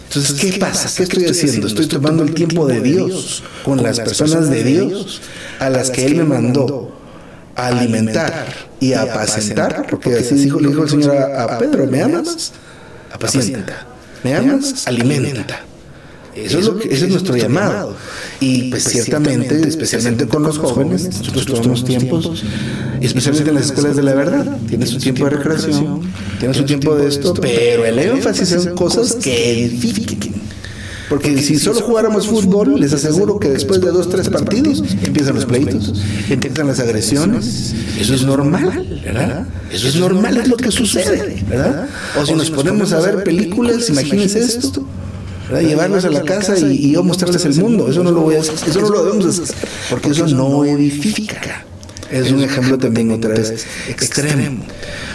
Entonces, ¿qué pasa? ¿Qué estoy haciendo? Estoy tomando el tiempo de Dios con las personas de Dios a las que Él me mandó a alimentar y a apacentar, porque así le dijo el Señor a Pedro, ¿me amas? Apacienta. ¿Me amas? Alimenta. Ese es nuestro llamado. Y pues ciertamente, especialmente con los jóvenes, nosotros tomamos tiempos, especialmente en las escuelas de la verdad, tiene su tiempo de recreación, tiene su tiempo de esto, pero el énfasis en cosas que edifiquen. Porque si solo jugáramos fútbol, les aseguro que después de 2 o 3 partidos empiezan los pleitos, empiezan las agresiones. Eso es normal, ¿verdad? Eso es normal, es lo que sucede, ¿verdad? O si nos ponemos a ver películas, imagínense esto, ¿verdad? Llevarlos a la casa y yo mostrarles el mundo. Eso no lo voy a hacer, eso no lo debemos hacer, porque eso no edifica. Es un ejemplo también otra vez extremo.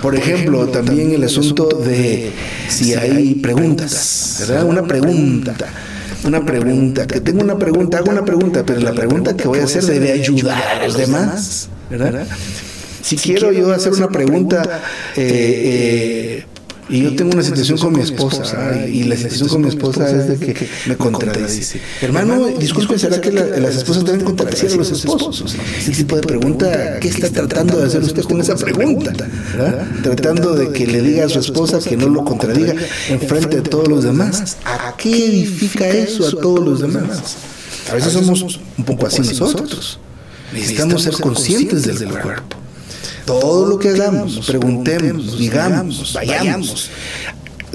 Por ejemplo, también el asunto de si hay preguntas, ¿verdad? Una pregunta, que tengo una pregunta, hago una pregunta, pero la pregunta que voy a hacer debe ayudar a los demás, ¿verdad? Si quiero yo hacer una pregunta, y yo tengo una situación con mi esposa, y la situación con mi esposa es de que me contradice. Hermano, disculpe, ¿será que las esposas deben contradecir a los esposos? Ese tipo de pregunta, ¿qué está tratando de hacer usted con esa pregunta? ¿Verdad? Tratando de que le diga a su esposa que no lo contradiga en frente de todos los demás. ¿A qué edifica eso a todos los demás? A veces somos un poco así nosotros. Necesitamos ser conscientes del cuerpo. Todo lo que hagamos, preguntemos, digamos, vayamos,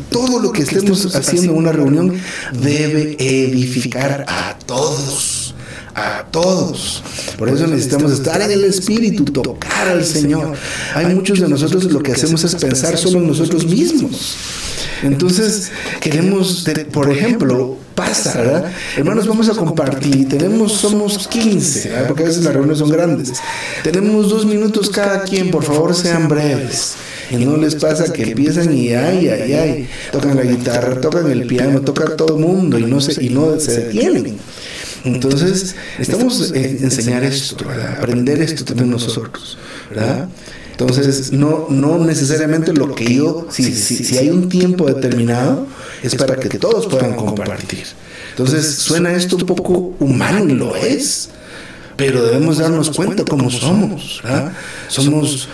todo lo que estemos haciendo en una reunión debe edificar a todos, a todos. Por eso necesitamos estar en el Espíritu, tocar al Señor. Hay muchos de nosotros lo que hacemos es pensar solo en nosotros mismos. Entonces, queremos, por ejemplo, pasa, ¿verdad? Hermanos, vamos a compartir, somos 15, ¿verdad? Porque a veces las reuniones son grandes. Tenemos 2 minutos cada quien, por favor sean breves. Y no les pasa que empiezan y ay, tocan la guitarra, tocan el piano, tocan todo el mundo y no se detienen. Entonces, necesitamos enseñar esto, ¿verdad? Aprender esto también nosotros, ¿verdad? Entonces, no necesariamente lo que yo, si hay un tiempo determinado, es para que todos puedan compartir. Entonces, suena esto un poco humano y lo es, pero debemos darnos cuenta cómo somos, ¿verdad? Somos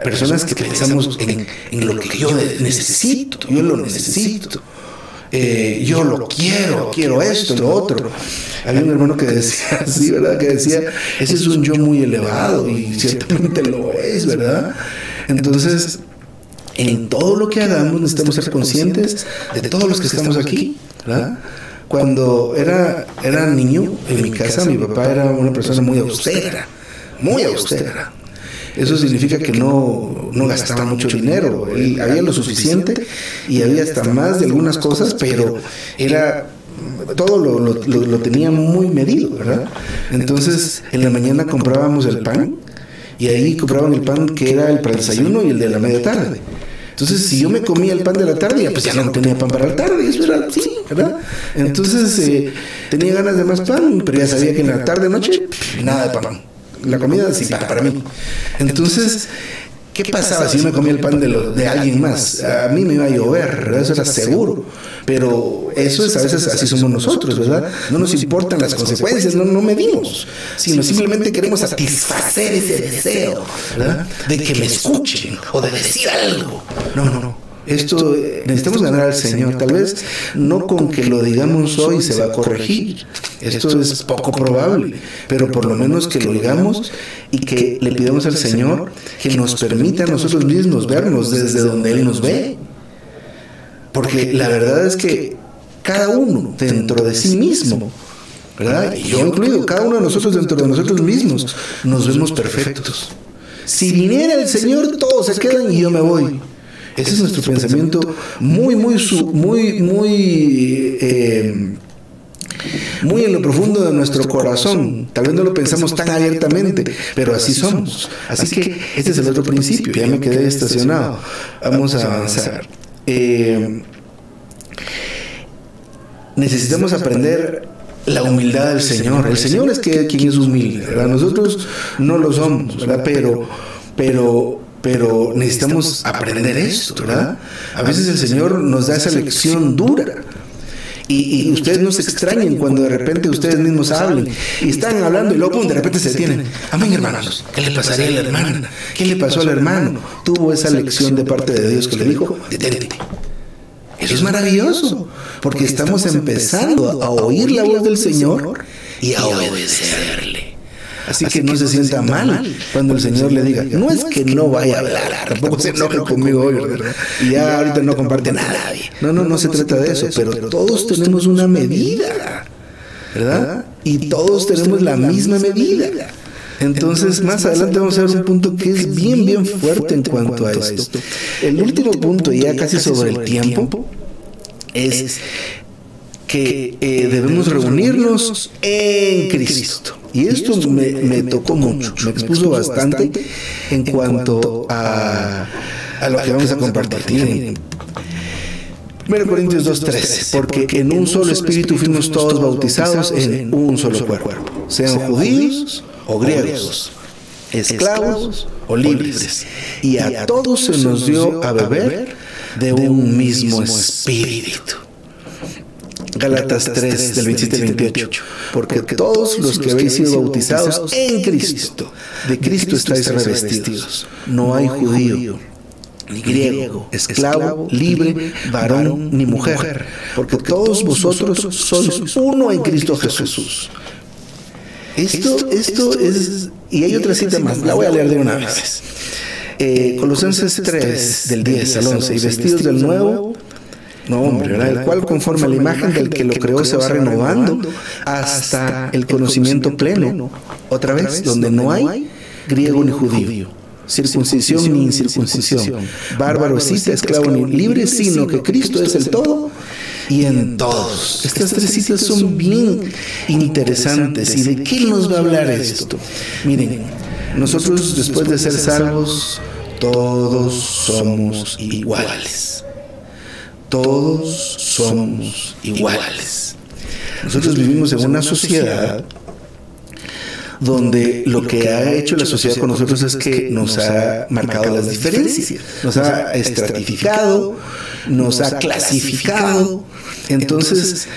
personas que pensamos en lo que yo necesito, yo lo necesito. Yo lo quiero esto, lo otro. Había un hermano que decía así, ¿verdad? Que decía, ese es un yo muy elevado, y ciertamente lo es, ¿verdad? Entonces, en todo lo que hagamos necesitamos ser conscientes de todos los que estamos aquí, ¿verdad? Cuando era niño, en mi casa, mi papá era una persona muy austera, muy austera. Eso significa que no gastaba mucho dinero. Había lo suficiente y había hasta más de algunas cosas, pero era todo lo tenía muy medido, ¿verdad? Entonces, en la mañana comprábamos el pan y ahí compraban el pan que era el para el desayuno y el de la media tarde. Entonces, si yo me comía el pan de la tarde, pues ya no tenía pan para la tarde, eso era así, ¿verdad? Entonces, tenía ganas de más pan, pero ya sabía que en la tarde, noche, nada de pan. La comida sí para mí. Entonces, ¿qué pasaba si yo me comía el pan de alguien más? A mí me iba a llover, ¿verdad? Eso era seguro. Pero eso es, a veces así somos nosotros, ¿verdad? No nos importan las consecuencias, no medimos, sino simplemente queremos satisfacer ese deseo, ¿verdad? De que me escuchen o de decir algo. No. Esto necesitamos ganar al Señor. Tal vez no con que lo digamos hoy se va a corregir. Esto es poco probable, pero por lo menos que lo digamos y que le pidamos al Señor que nos permita a nosotros mismos vernos desde donde Él nos ve. Porque la verdad es que cada uno dentro de sí mismo, ¿verdad? Y yo incluido, cada uno de nosotros dentro de nosotros mismos nos vemos perfectos. Si viniera el Señor, todos se quedan y yo me voy. Ese es nuestro pensamiento muy en lo profundo de nuestro corazón. Tal vez no lo pensamos tan abiertamente, pero así somos. Así que este es el otro principio. Ya me quedé estacionado. Vamos a avanzar. Necesitamos aprender la humildad del Señor. El Señor es quien es humilde, ¿verdad? Nosotros no lo somos, ¿verdad? Pero necesitamos aprender esto, ¿verdad? A veces el Señor nos da esa lección dura. Y ustedes no se extrañen cuando de repente ustedes mismos hablen y están hablando y luego de repente se detienen. Amén, hermanos. ¿Qué le pasaría a la hermana? ¿Qué le pasó al hermano? Tuvo esa lección de parte de Dios que le dijo, detente. Eso es maravilloso, porque estamos empezando a oír la voz del Señor y a obedecerle. Así que no se sienta mal cuando el Señor le diga, no es que no vaya a hablar, tampoco se enoje conmigo hoy, ¿verdad? Y ya ahorita no comparte nada. No se trata de eso, pero todos tenemos una medida, ¿verdad? Y todos tenemos la misma medida. Entonces, más adelante vamos a ver un punto que es bien fuerte en cuanto a esto. El último punto, ya casi sobre el tiempo, es que debemos reunirnos en Cristo. Y esto me tocó mucho, me expuso bastante en cuanto a lo que vamos a compartir. 1 Corintios 2:13, porque en un solo espíritu fuimos todos bautizados en un solo cuerpo, sean judíos o griegos, esclavos o libres, y a todos se nos dio a beber de un mismo espíritu. Gálatas 3, del 27 al 28. Porque todos los que habéis sido bautizados en Cristo, de Cristo estáis revestidos. No hay judío, ni griego, esclavo, libre, varón, ni mujer. Porque todos vosotros sois uno en Cristo Jesús. Esto es... Y hay otra cita más, la voy a leer de una vez. Colosenses 3, del 10 al 11. Y vestidos del nuevo... No, hombre, ¿verdad? El cual conforme a la imagen del que lo creó se va renovando hasta el conocimiento pleno. Otra vez, donde no hay griego ni judío, circuncisión ni incircuncisión, bárbaro, escita, esclavo ni libre, sino que Cristo es el todo y en todos. Estas tres citas son bien interesantes. ¿Y de qué nos va a hablar esto? Miren, nosotros después de ser salvos, todos somos iguales. Todos somos iguales. Nosotros vivimos en una sociedad donde lo que ha hecho la sociedad con nosotros es que nos ha marcado las diferencias, nos ha estratificado, nos ha clasificado. Entonces,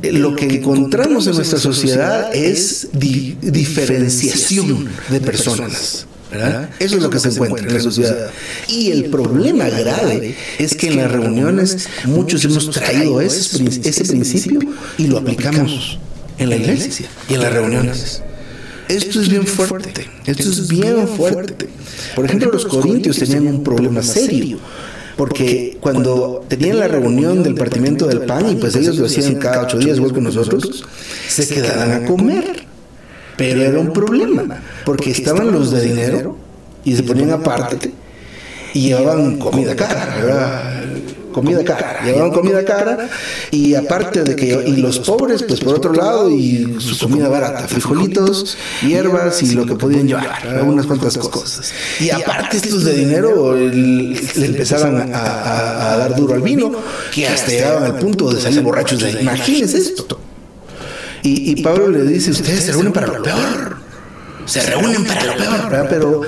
lo que encontramos en nuestra sociedad es diferenciación de personas, ¿verdad? Eso es lo que se encuentra en la sociedad. Y el problema grave es que en las reuniones muchos hemos traído ese principio y lo aplicamos en la iglesia y en las reuniones. Esto es bien fuerte. Esto es bien fuerte. Por ejemplo, los corintios tenían un problema serio. Porque cuando tenían la reunión del partimiento del pan, y pues ellos lo hacían cada 8 días igual que nosotros, se quedaban a comer. Pero era un problema, porque estaban los de dinero y se ponían aparte y llevaban comida cara, ¿verdad? Llevaban comida cara, y aparte de que, y los pobres, pues por otro lado, y su comida barata, frijolitos, hierbas y lo que podían llevar, unas cuantas cosas. Y aparte estos de dinero le empezaban a dar duro al vino, que hasta llegaban al punto de salir borrachos de ahí. Imagínense esto. Y Pablo le dice, ustedes se reúnen para lo peor. Se reúnen para lo peor, ¿verdad? Pero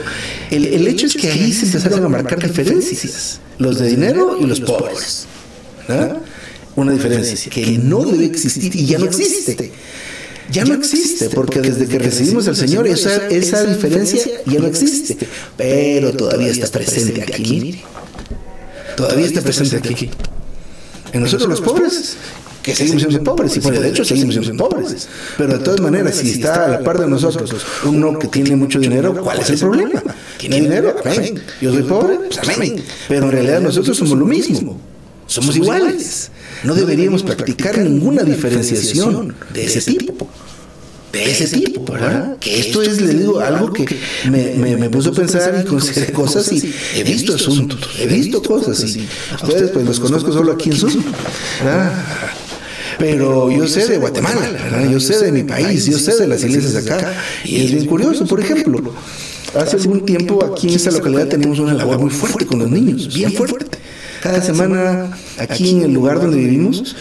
el hecho es que ahí se empezaron a marcar diferencias. Los de dinero y los pobres, ¿verdad? Una diferencia que no debe existir y ya no existe. Ya no existe, porque desde que recibimos al Señor esa diferencia ya no existe. Pero todavía está presente aquí, mire. Todavía está presente aquí. En nosotros los pobres, que seguimos siendo pobres, y bueno, de hecho seguimos siendo pobres, pero de todas maneras, si está a la par de nosotros uno que tiene mucho dinero, ¿cuál es el problema? ¿Tiene dinero? Amén. Yo soy pobre, pues amén. Pero en realidad nosotros somos lo mismo, somos iguales. No deberíamos practicar ninguna diferenciación de ese tipo. ¿Verdad? Que esto es, le digo, algo que me puso a pensar y consideré cosas, y he visto asuntos, he visto cosas, y ustedes pues los conozco solo aquí en Zoom, ¿verdad? Pero yo sé de Guatemala, ¿verdad? Yo sé de mi país, yo sé de las iglesias de acá, y es bien curioso. Por ejemplo, hace algún tiempo aquí en esta localidad teníamos una labor muy fuerte con los niños, bien fuerte. Cada semana aquí en el lugar donde vivimos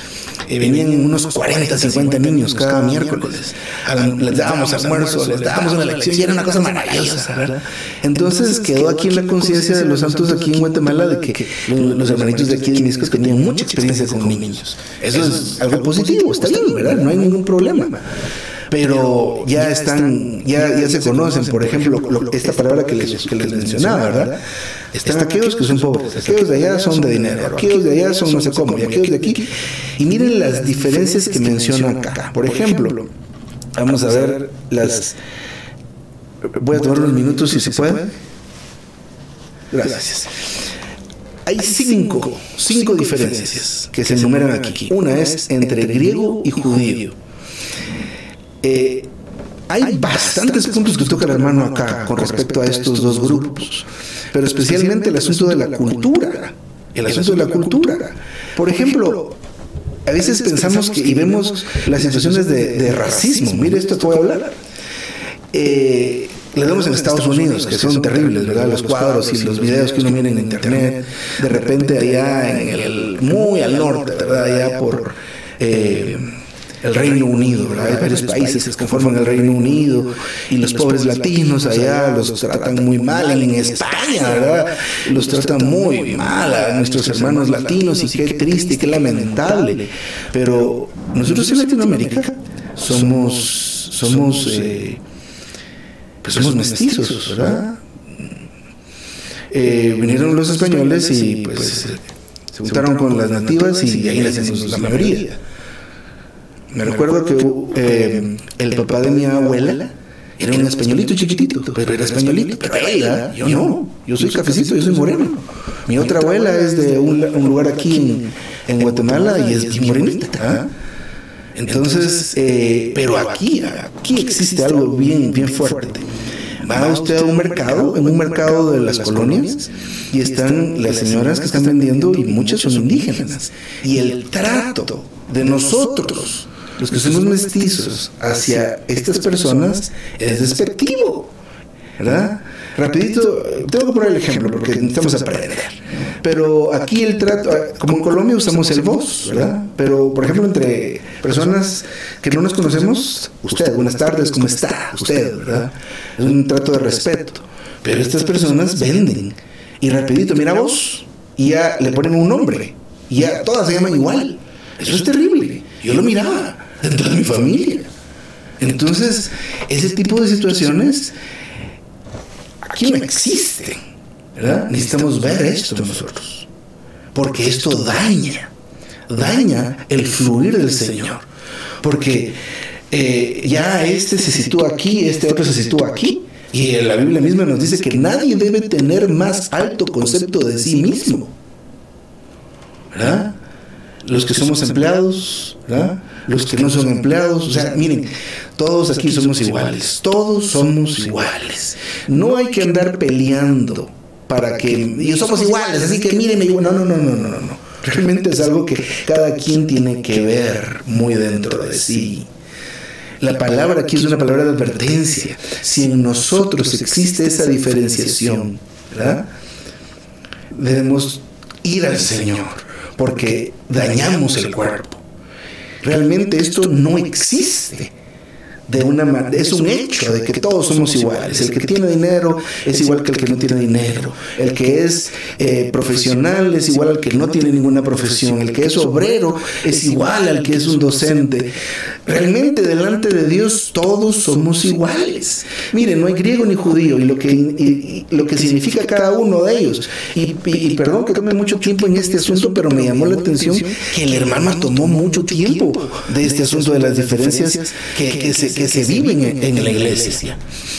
venían unos 40, 50 niños cada miércoles. Les dábamos almuerzo, les dábamos una lección, y era una cosa maravillosa, ¿verdad? Entonces quedó aquí en la conciencia de los santos aquí en Guatemala de que los hermanitos de aquí de Misco tenían mucha experiencia con niños. Eso es algo positivo, está bien, ¿verdad? No hay ningún problema. Pero ya están, ya se conocen, por ejemplo, esta palabra que les mencionaba, ¿verdad? Están aquellos que son pobres, aquellos de allá son de dinero, aquellos de allá son no sé cómo, y aquellos de aquí. Y miren las diferencias que mencionan acá. Por ejemplo, vamos a ver las... Voy a tomar unos minutos si se puede. Gracias. Hay cinco diferencias que se enumeran aquí. Una es entre griego y judío. Hay bastantes puntos que toca el hermano acá con respecto a estos dos grupos, pero especialmente el asunto de la cultura. Por ejemplo, a veces pensamos que y vemos las situaciones de racismo. Mire esto que voy a hablar. Le vemos en Estados Unidos, que son terribles, ¿verdad? Los cuadros y los videos que uno mira en internet. De repente allá muy al norte, ¿verdad? Allá por el Reino Unido, ¿verdad? Hay varios países que conforman el Reino Unido, y los pobres latinos allá los tratan muy mal. En España, ¿verdad? Los tratan muy mal a nuestros hermanos latinos, y qué triste, qué lamentable. Pero nosotros en Latinoamérica somos mestizos, ¿verdad? Vinieron los españoles y pues se juntaron con las nativas, y ahí les hicimos la mayoría. Me recuerdo que el papá de mi abuela era un españolito chiquitito, pero era españolito, pero ella, yo no, yo soy cafecito, yo soy moreno. Mi otra abuela es de un lugar aquí en Guatemala, y es bien morenita. Entonces, pero aquí existe algo bien fuerte. Va usted a un mercado de las colonias, y están las señoras que están vendiendo, y muchas son indígenas. Y el trato de nosotros, los que somos mestizos, hacia estas personas es despectivo, ¿verdad? Rapidito, tengo que poner el ejemplo porque necesitamos aprender. Pero aquí el trato, como en Colombia usamos el vos, ¿verdad? Pero, por ejemplo, entre personas que no nos conocemos, usted, buenas tardes, ¿cómo está? Usted, ¿verdad? Es un trato de respeto. Pero estas personas venden, y rapidito, mira vos, y ya le ponen un nombre, y ya todas se llaman igual. Eso es terrible. Yo lo miraba dentro de mi familia. Entonces, ese tipo de situaciones aquí no existen, ¿verdad? Necesitamos ver esto nosotros, porque esto daña el fluir del Señor. Porque ya este se sitúa aquí, este otro se sitúa aquí, y la Biblia misma nos dice que nadie debe tener más alto concepto de sí mismo ¿verdad? Los que somos empleados, ¿verdad? Los que no son empleados, o sea, miren, todos aquí somos iguales, todos somos iguales. No hay que andar peleando para que y somos iguales, así que mírenme, no. Realmente es algo que cada quien tiene que ver muy dentro de sí. La palabra aquí es una palabra de advertencia. Si en nosotros existe esa diferenciación, ¿verdad? Debemos ir al Señor, porque dañamos el cuerpo. Realmente esto no existe. Es un hecho de que todos somos iguales. El que tiene dinero es igual que el que no tiene dinero. El que es profesional es igual al que no tiene ninguna profesión. El que es obrero es igual al que es un docente. Realmente delante de Dios todos somos iguales. Miren, no hay griego ni judío, y lo que significa cada uno de ellos. Y perdón que tome mucho tiempo en este asunto, pero me llamó la atención que el hermano tomó mucho tiempo de este asunto de las diferencias que se viven en la iglesia.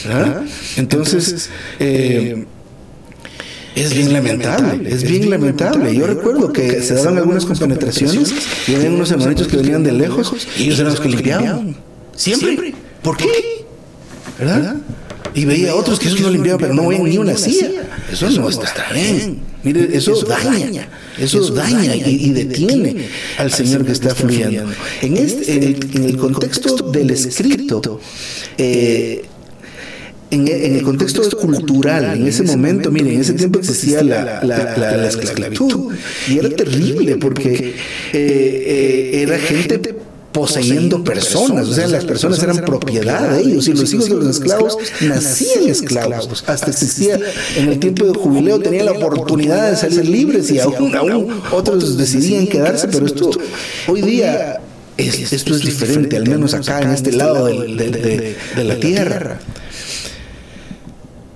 ¿Ah? Entonces, es bien lamentable. Yo recuerdo que se daban algunas compenetraciones y había unos hermanitos que venían de lejos y ellos eran los que limpiaban. Siempre. ¿Por qué? ¿Verdad? Y veía otros que esos no limpiaban, pero no veían ni una silla. Eso no está bien. Mire, eso daña y detiene al Señor que está fluyendo. En el contexto del escrito, en el contexto cultural, en ese momento, miren, en ese tiempo existía la esclavitud, y era terrible porque era gente poseyendo personas, o sea, las personas eran propiedad de ellos, y los hijos de los esclavos nacían esclavos. Hasta existía, en el tiempo de jubileo, tenían la oportunidad de salir libres, y aún otros decidían quedarse, pero esto, hoy día, esto es diferente, al menos acá en este lado de la tierra.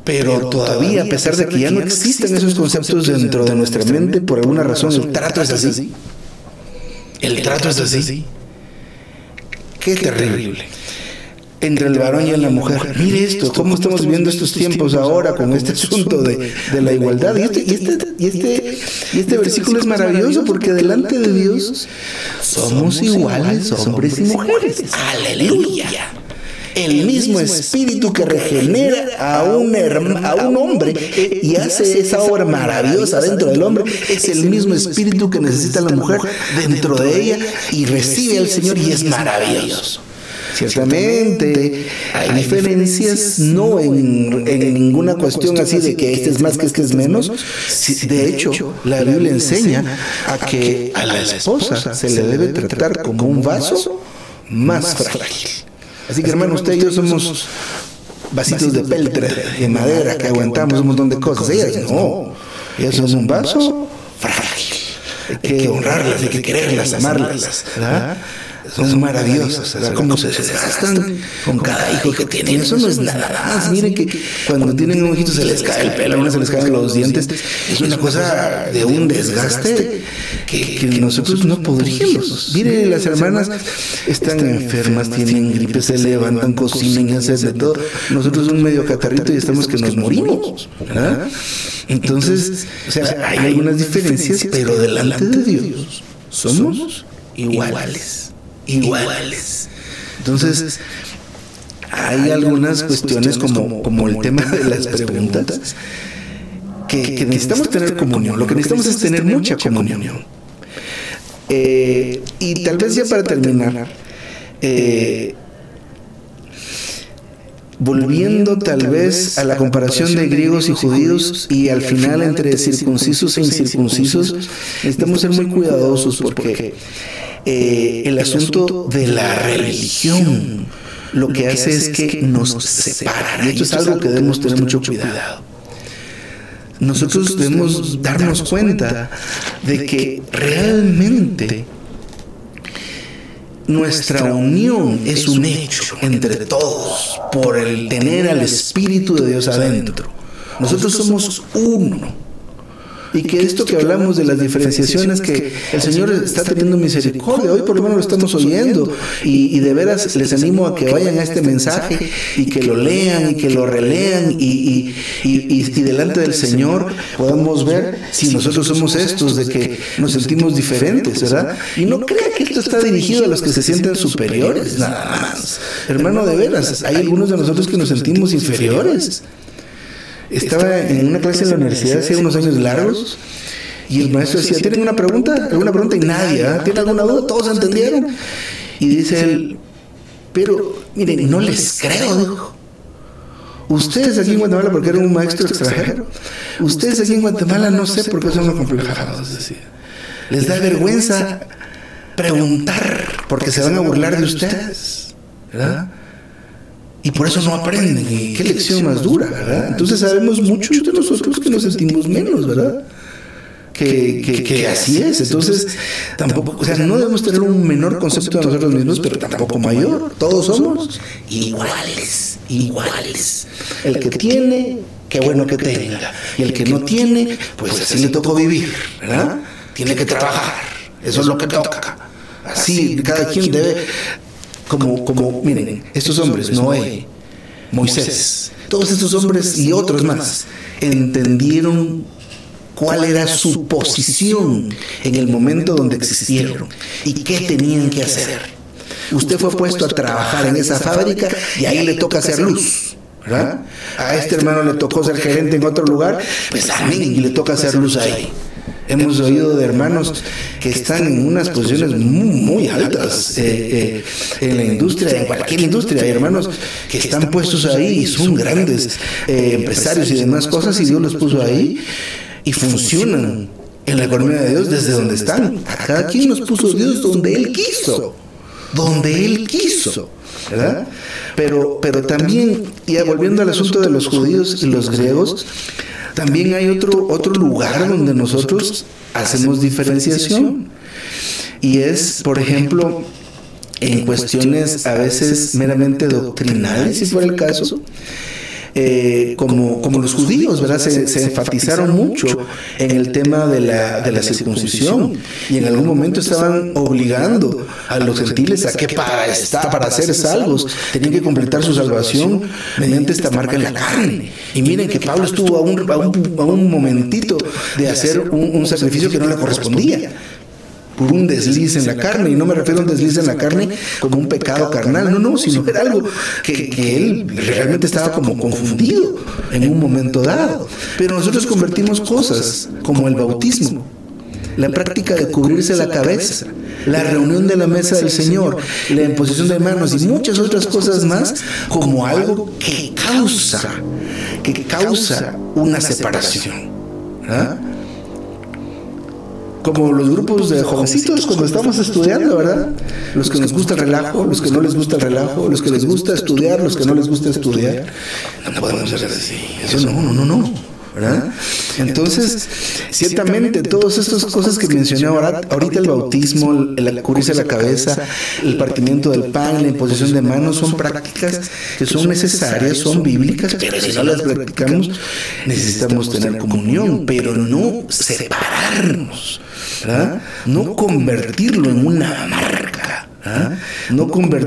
Pero todavía, a pesar de que ya no existen esos conceptos dentro de nuestra mente, por alguna razón, el trato es así. El trato es así. Qué terrible. Entre el varón y la mujer. Mire esto, cómo estamos viviendo estos tiempos ahora con este asunto de la igualdad. Y este versículo es maravilloso, porque delante de Dios somos iguales, hombres y mujeres. ¡Aleluya! El mismo espíritu que regenera a un hombre y hace esa obra maravillosa dentro del hombre, es el mismo espíritu que necesita la mujer dentro de ella, y recibe al Señor, y es maravilloso. Ciertamente hay diferencias, no en ninguna cuestión así de que este es más, que este es menos. De hecho, la Biblia enseña a que a la esposa se le debe tratar como un vaso más frágil. Así que, hermano, usted y yo somos vasitos de peltre, de madera, que aguantamos un montón de cosas. Ellas no. Ellas son un vaso frágil. Hay que honrarlas, hay que quererlas, amarlas, ¿verdad? Son maravillosas, ¿verdad? Cómo se desgastan con cada hijo que tienen. Eso no es nada más. Miren que cuando tienen un hijito se les cae el pelo, a uno se les caen los dientes. Es una cosa de un desgaste que nosotros no podríamos. Miren, las hermanas están enfermas, tienen gripe, se levantan, cocinan, hacen de todo. Nosotros un medio catarrito y estamos que nos morimos, ¿verdad? Entonces, o sea, hay algunas diferencias, pero delante de Dios somos iguales. Entonces, hay algunas cuestiones como el tema de las preguntas que necesitamos tener comunión. Lo que necesitamos es tener mucha comunión. Y tal vez ya para terminar, volviendo tal vez a la comparación de griegos y judíos, y al final entre circuncisos e incircuncisos, necesitamos ser muy cuidadosos, porque el asunto de la religión lo que hace es que nos separa, y esto es algo que debemos tener mucho cuidado. Nosotros debemos darnos cuenta de que realmente nuestra unión es un hecho entre todos por el tener al Espíritu de Dios adentro. Nosotros somos uno. Y que esto que hablamos de las diferenciaciones, que el Señor está teniendo misericordia, hoy por lo menos lo estamos oyendo, y de veras les animo a que vayan a este mensaje y que lo lean y que lo relean y delante del Señor podamos ver si nosotros somos estos, de que nos sentimos diferentes, ¿verdad? Y no crea que esto está dirigido a los que se sienten superiores, nada más. Hermano, de veras, hay algunos de nosotros que nos sentimos inferiores. Estaba en una clase en la universidad hace unos años largos y el maestro decía, ¿tienen una pregunta? ¿Alguna pregunta? Y nadie, ¿eh? ¿Tienen alguna duda? Todos entendieron. Y dice él, pero miren, no les creo, dijo. Ustedes aquí en Guatemala, porque era un maestro extranjero, ustedes aquí en Guatemala no sé por qué son acomplejados, decía. Les da vergüenza preguntar porque se van a burlar de ustedes, ¿verdad? Y por eso no aprenden. Y qué lección más dura, ¿verdad? Entonces sabemos muchos de nosotros que nos sentimos menos, ¿verdad? Que así es. Entonces, tampoco, o sea, no debemos tener un menor concepto de nosotros mismos, pero tampoco mayor. Todos somos iguales, iguales. El que tiene, qué bueno que tenga. Y el que no tiene, pues así le tocó vivir, ¿verdad? Tiene que trabajar. Eso es lo que toca. Así, cada quien debe... Como, miren, estos hombres, Noé, Moisés, todos estos hombres y otros más, entendieron cuál era su posición en el momento donde existieron y qué tenían que hacer. Usted fue puesto a trabajar en esa fábrica y ahí le toca hacer luz, ¿verdad? A este hermano le tocó ser gerente en otro lugar, pues amén, y le toca hacer luz ahí. Hemos oído de hermanos que están en unas posiciones muy altas en la industria, en cualquier industria. Hay hermanos que están puestos ahí y son grandes empresarios y demás cosas, y Dios los puso ahí y funcionan en la economía de Dios desde donde están. A cada quien nos puso Dios donde Él quiso. Donde Él quiso, ¿verdad? Pero también, ya volviendo al asunto de los judíos y los griegos, también hay otro lugar donde nosotros hacemos diferenciación. Y es, por ejemplo, en cuestiones a veces meramente doctrinales, si fuera el caso, como los judíos, ¿verdad? Se enfatizaron mucho en el tema de la circuncisión, y en algún momento estaban obligando a los gentiles a que para ser salvos tenían que completar su salvación mediante esta marca en la carne. Y miren que Pablo estuvo a un momentito de hacer un sacrificio que no le correspondía, por un desliz en la carne. Y no me refiero a un desliz en la carne como un pecado carnal, no, sino era algo que él realmente estaba como confundido en un momento dado. Pero nosotros convertimos cosas como el bautismo, la práctica de cubrirse la cabeza, la reunión de la mesa del Señor, la imposición de manos y muchas otras cosas más, como algo que causa una separación, ¿verdad? Como los grupos de jovencitos cuando estamos estudiando, ¿verdad? Los que nos gusta el relajo, los que no les gusta el relajo, los que les gusta estudiar, los que no les gusta estudiar. No podemos hacer así. Eso no, ¿verdad? Entonces, ciertamente, todas estas cosas que mencioné ahorita, el bautismo, el cubrirse la cabeza, el partimiento del pan, la imposición de manos, son prácticas que son necesarias, son bíblicas, pero si no las practicamos, necesitamos tener comunión, pero no separarnos, ¿verdad? No convertirlo en una marca, ¿verdad?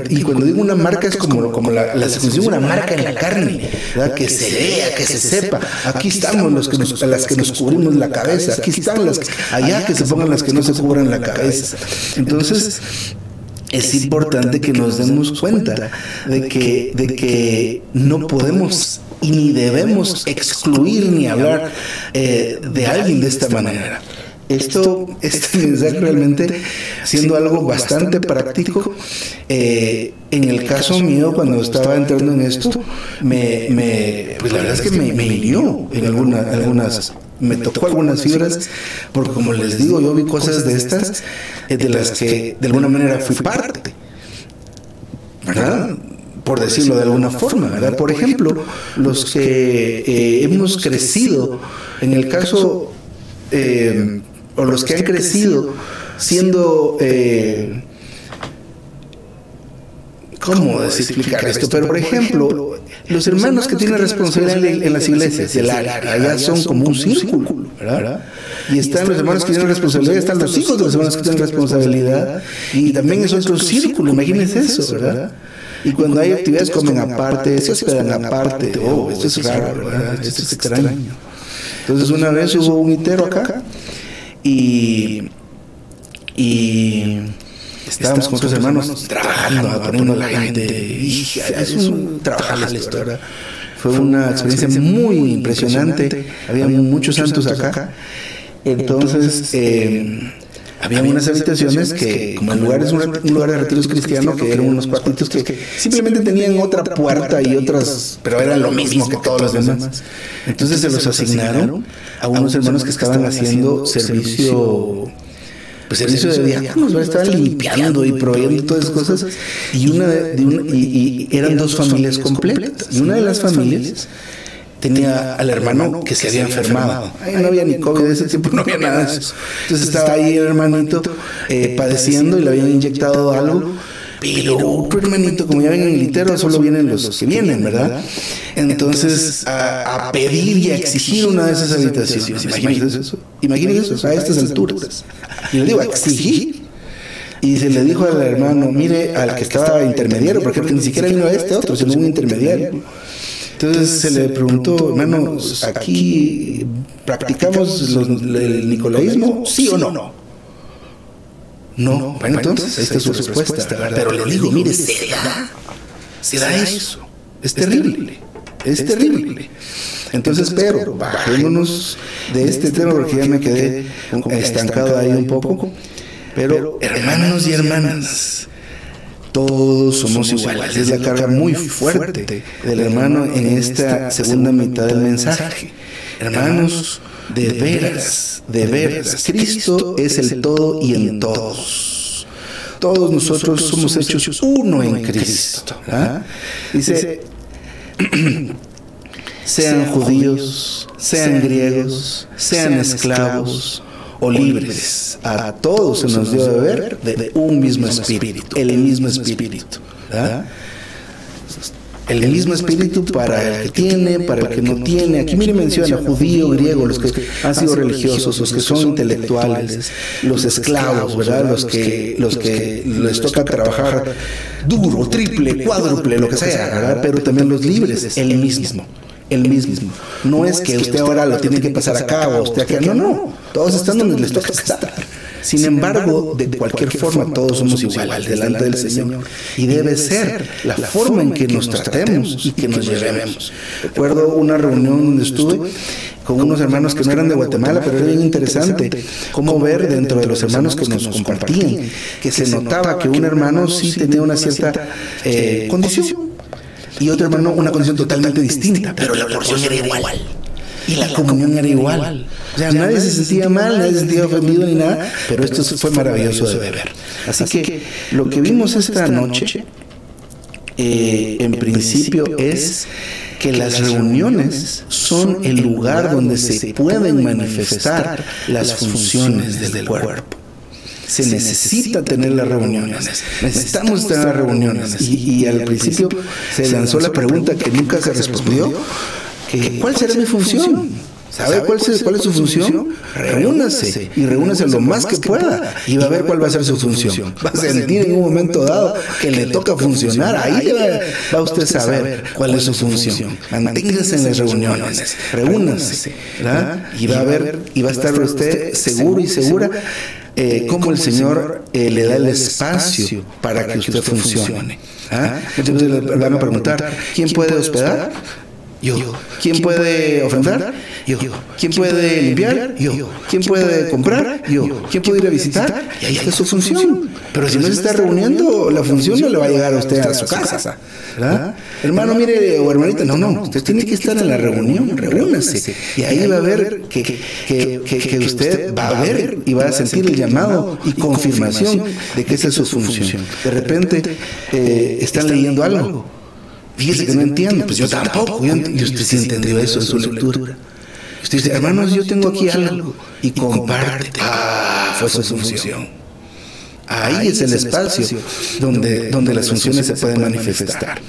Y cuando digo una marca es como la circuncisión, una marca en la carne, ¿verdad? Que se vea, que se sepa. Aquí estamos las que nos cubrimos la cabeza, aquí están allá que se pongan las que no se cubran la cabeza. Entonces, es importante que nos demos cuenta de que no podemos y ni debemos excluir ni hablar de alguien de esta manera. Este mensaje realmente siendo algo bastante práctico, en el caso mío, cuando estaba entrando en esto, pues la verdad es que me hirió en algunas, me tocó algunas fibras, porque como les digo, yo vi cosas de estas, de las que de alguna manera fui parte, ¿verdad? Por decirlo de alguna forma, ¿verdad? Por ejemplo, los que hemos crecido, en el caso, o los que han crecido siendo, ¿cómo explicar esto? Pero por ejemplo, los hermanos que tienen responsabilidad en las iglesias del área, allá son como un círculo, ¿verdad? Y están los hermanos que tienen responsabilidad, están los hijos de los hermanos que tienen responsabilidad, y también es otro círculo, imagínense eso, ¿verdad? Y cuando hay actividades comen aparte, se hospedan aparte. Oh, esto es raro, ¿verdad? Esto es extraño. Entonces una vez hubo un hitero acá y estábamos con otros hermanos trabajando, poniendo a la gente. Es un trabajar esto, ¿verdad? Fue una experiencia muy impresionante. Había muchos santos acá. Entonces había unas habitaciones que, como un lugar de retiros cristianos, que eran unos cuartitos que simplemente tenían otra puerta y otras, pero eran lo mismo que todos los demás. Entonces se los asignaron a unos hermanos que estaban haciendo servicio de diáconos, estaban limpiando y proveyendo todas esas cosas, y eran dos familias completas. Y una de las familias tenía al hermano que se había enfermado. Ahí no había ni COVID de ese tiempo, no había nada de eso. Entonces estaba ahí el hermanito padeciendo y le habían inyectado algo. Pero otro hermanito, como ya ven en el litero, solo vienen los que vienen, ¿verdad? Entonces, a pedir y a exigir una de esas habitaciones. Imagínense eso. Imagínense eso, a estas alturas. Y le digo, a exigir. Y se le dijo al hermano, mire, al que estaba intermediario, porque ni siquiera vino a este otro, sino un intermediario. Entonces se le preguntó, hermanos, ¿aquí practicamos el nicolaísmo? ¿Sí o no? No. Bueno, entonces esta es su respuesta. Pero le digo, mire, se da eso. Es terrible. Es terrible. Entonces, pero bajémonos de este tema porque ya me quedé estancado ahí un poco. Pero hermanos y hermanas, todos somos iguales. Es la carga muy fuerte del hermano en esta segunda mitad del mensaje. Hermanos, de veras, Cristo es el todo y en todos. Todos nosotros somos hechos uno en Cristo. ¿Ah? Dice, sean judíos, sean griegos, sean esclavos o libres, a todos se nos dio de beber de un mismo espíritu, el mismo espíritu, ¿verdad? El mismo espíritu para el que tiene, para el que no tiene. Aquí mire menciona judío, griego, los que han sido religiosos, los que son intelectuales, los esclavos, ¿verdad? Los que les toca trabajar duro, triple, cuádruple, lo que sea, ¿verdad? Pero también los libres, el mismo. No es que usted ahora lo tiene que pasar acá o usted acá. No. Todos están donde les toca estar. Sin embargo, de cualquier forma, todos somos iguales delante del Señor. Y debe ser la forma en que nos tratemos y que nos llevemos. Recuerdo una reunión donde estuve con unos hermanos que no eran de Guatemala, pero era bien interesante cómo ver dentro de los hermanos que nos compartían, que se notaba que un hermano sí tenía una cierta condición. Y otro hermano una condición totalmente distinta, pero la porción era igual. Y la comunión era igual. O sea, nadie se sentía mal, nadie se sentía ofendido ni nada, pero esto fue maravilloso de ver. Así que lo que vimos esta noche, en principio, es que las reuniones son el lugar donde se pueden manifestar las funciones del cuerpo. Se necesita tener las reuniones, necesitamos tener las reuniones. Y al principio se lanzó la pregunta que nunca se respondió, que ¿cuál será mi función? ¿Sabe cuál es su función? Reúnase y reúnase lo más que pueda y va a ver cuál va a ser su función. Va a sentir en un momento dado que le toca funcionar, ahí va a usted saber cuál es su función. Manténgase en las reuniones, reúnase, ¿verdad? Y va a ver y va a estar usted seguro y segura cómo el Señor le da el espacio para que usted funcione. Entonces le van a preguntar, ¿quién puede hospedar? Yo. ¿Quién puede ofrendar? Yo. ¿Quién puede limpiar? Yo. ¿Quién puede comprar? Yo. ¿Quién puede ir a visitar? Y ahí está su función. Pero si no se está reuniendo, la función no le va a llegar a usted a su casa, ¿verdad? Hermano, mire, o hermanita, no. Usted tiene que estar en la reunión, reúnase. Y ahí va a ver que usted va a ver y va a sentir el llamado y confirmación de que esa es su función. De repente, están leyendo algo. Fíjese que no entiendo, pues yo tampoco. Y usted sí entendió eso en su lectura. Usted dice, hermanos, yo tengo aquí algo. Y comparte. Fue su función. Ahí es el espacio donde las funciones se pueden manifestar.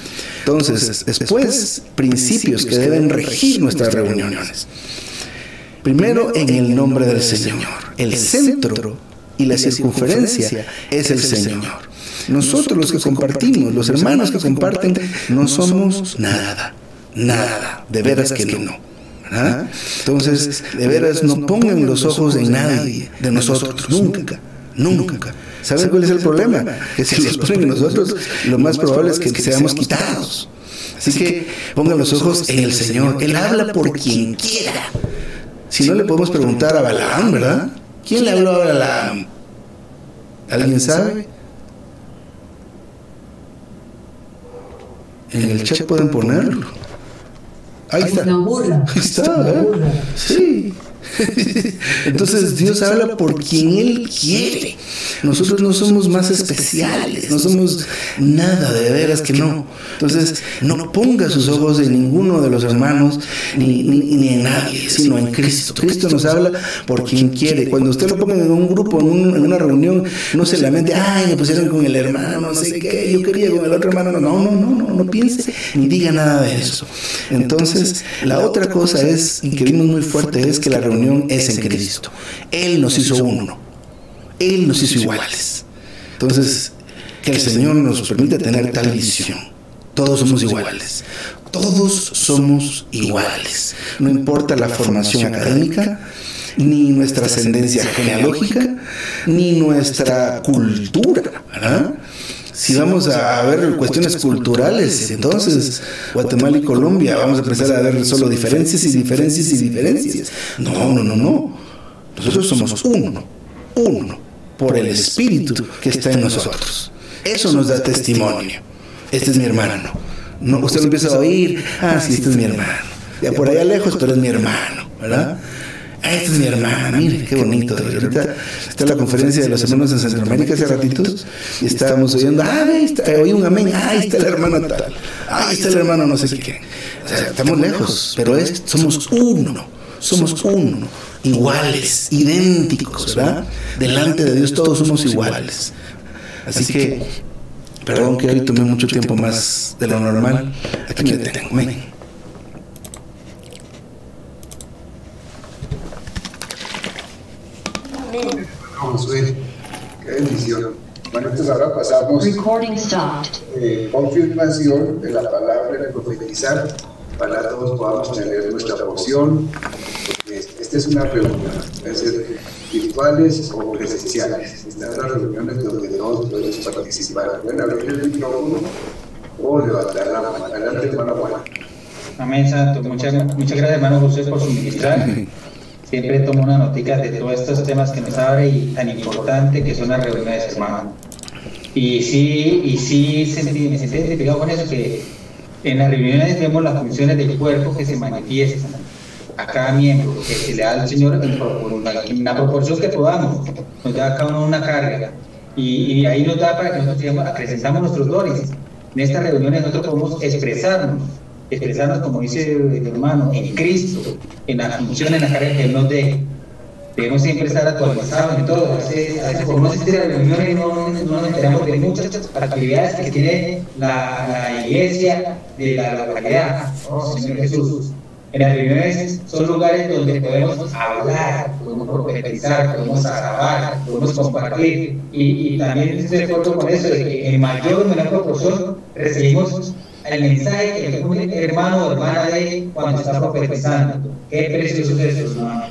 Entonces, después, principios que deben regir nuestras reuniones. Primero, en el nombre del Señor. El centro y la circunferencia es el Señor. Nosotros los que compartimos, los hermanos que comparten, no somos nada, de veras que no. ¿Verdad? Entonces, de veras, no pongan los ojos en nadie de nosotros, nunca. ¿Saben cuál es el problema? Que si los ponen en nosotros, lo más probable es que seamos quitados. Así que pongan los ojos en el Señor. Él habla por quien quiera. Si no, le podemos preguntar a Balaam, ¿verdad? ¿Quién le habló a Balaam? ¿Alguien sabe? En el chat pueden ponerlo. Ahí está. Ahí está, ¿eh? Sí. Entonces Dios habla por quien Él quiere. Nosotros no somos más especiales, no somos nada, de veras que no. Entonces no ponga sus ojos en ninguno de los hermanos ni en nadie, sino en Cristo. Cristo nos habla por quien quiere. Cuando usted lo ponga en un grupo, en una reunión, no se lamente, ay, me pusieron con el hermano, no sé qué, yo quería con el otro hermano. No piense ni diga nada de eso. Entonces la otra cosa es, y que vimos muy fuerte, es que la reunión es en Cristo. Él nos hizo uno. Él nos hizo iguales. Entonces, que el Señor nos permita tener tal visión. Todos somos iguales. Todos somos iguales. No importa la formación académica, ni nuestra ascendencia genealógica, ni nuestra cultura, ¿verdad? Si vamos a ver cuestiones culturales, entonces Guatemala y Colombia vamos a empezar a ver solo diferencias. No. Nosotros somos uno por el Espíritu que está en nosotros. Eso nos da testimonio. Este es mi hermano. No, usted lo empieza a oír, sí, este es mi hermano. Ya por allá lejos, pero es mi hermano, ¿verdad? Esta es mi hermana, mire, qué bonito. Ahorita está la conferencia de los hermanos en Centroamérica hace ratitos y estábamos oyendo, oí un amén, ahí está el hermano tal, ahí está el hermano no sé quién. O sea, estamos lejos, pero somos uno, iguales, idénticos, ¿verdad? Delante de Dios todos somos iguales. Así que, perdón que hoy tomé mucho tiempo más de lo normal, aquí me detengo, amén. Josué, qué bendición. Bueno, entonces ahora pasamos confirmación de la palabra de profetizar para todos podamos tener nuestra porción, porque esta es una reunión, puede ser virtuales o presenciales. Estas son las reuniones donde todos podemos participar. Pueden abrir el micrófono o levantar la mano. Adelante, hermano Juan. Amén, Santo. Muchas gracias, hermano José, por suministrar. Siempre tomo una notica de todos estos temas que nos abre y tan importante que son las reuniones, hermano. Y sí me sentí identificado con eso, que en las reuniones vemos las funciones del cuerpo que se manifiestan a cada miembro, que se le da al Señor en la proporción que podamos. Nos da a cada uno una carga. Y ahí nos da para que nosotros acrecentamos nuestros dones. En estas reuniones nosotros podemos expresarnos como dice el hermano, en Cristo, en la función, en la carga que Él nos dé. Debemos siempre estar actualizados en todo. A veces por no asistir a reuniones no nos enteramos de muchas actividades que tiene la iglesia de la localidad. Oh, Señor Jesús. En las reuniones son lugares donde podemos hablar, podemos profetizar, podemos alabar, podemos compartir. Y también estoy de acuerdo con eso, de que en mayor o menor proporción recibimos el mensaje que el hermano o hermana de cuando está profetizando. Qué precioso es eso, hermano.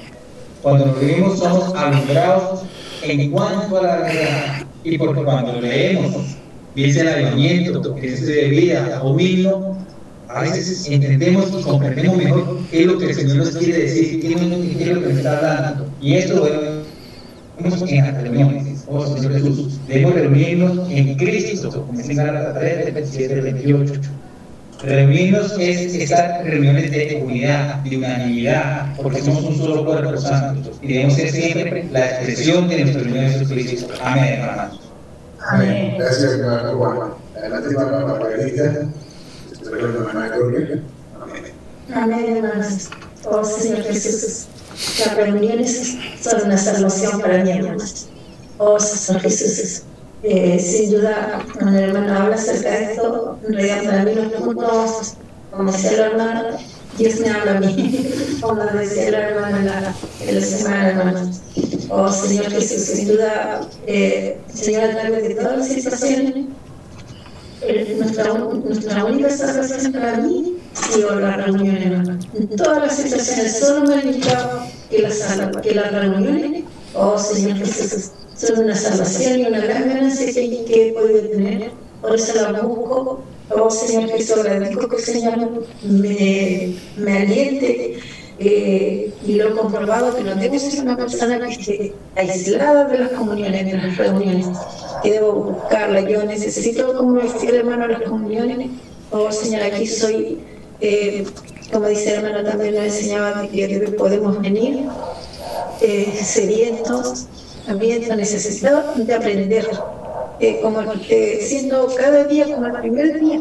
Cuando nos vivimos somos alumbrados en cuanto a la verdad. Y porque cuando leemos, dice el avivamiento, que es de vida o vino, a veces entendemos y comprendemos mejor qué es lo que el Señor nos quiere decir, qué es lo que nos está hablando. Y esto lo vemos en las reuniones. Oh Señor Jesús, debemos reunirnos en Cristo, como dice en Gálatas 3, 27, 28. Reunirnos es estar reuniones de unidad, de unanimidad, porque somos un solo cuerpo santo y debemos ser siempre la expresión de nuestra unión en Jesucristo. Amén, hermanos. Amén. Gracias, hermano Juan. Adelante, hermano Margarita. Espero, hermana Gloria. Amén. Amén, hermanos. Oh Señor Jesús, las reuniones son una salvación para mí, hermanos. Oh Señor Jesús, Sin duda, cuando el hermano habla acerca de esto, en realidad para mí los puntos, como decía el hermano, Dios me habla a mí, como decía el hermano en la semana, hermanos. Oh Señor Jesús, sin duda, Señor, a través de todas las situaciones, nuestra única salvación para mí ha sido la reunión, hermano. En todas las situaciones, solo me han indicado que las reuniones, oh Señor Jesús, son una salvación y una gran ganancia que he podido tener. Por eso la busco. Oh Señor Jesús, agradezco que el Señor me aliente. Y lo he comprobado que no debo ser una persona que esté aislada de las comuniones, de las reuniones, que debo buscarla. Yo necesito, como decía el hermano, las comuniones. Oh Señor, aquí soy, como dice el hermano, también nos enseñaba que podemos venir sedientos, hambrientos, necesitados de aprender, siendo cada día como el primer día,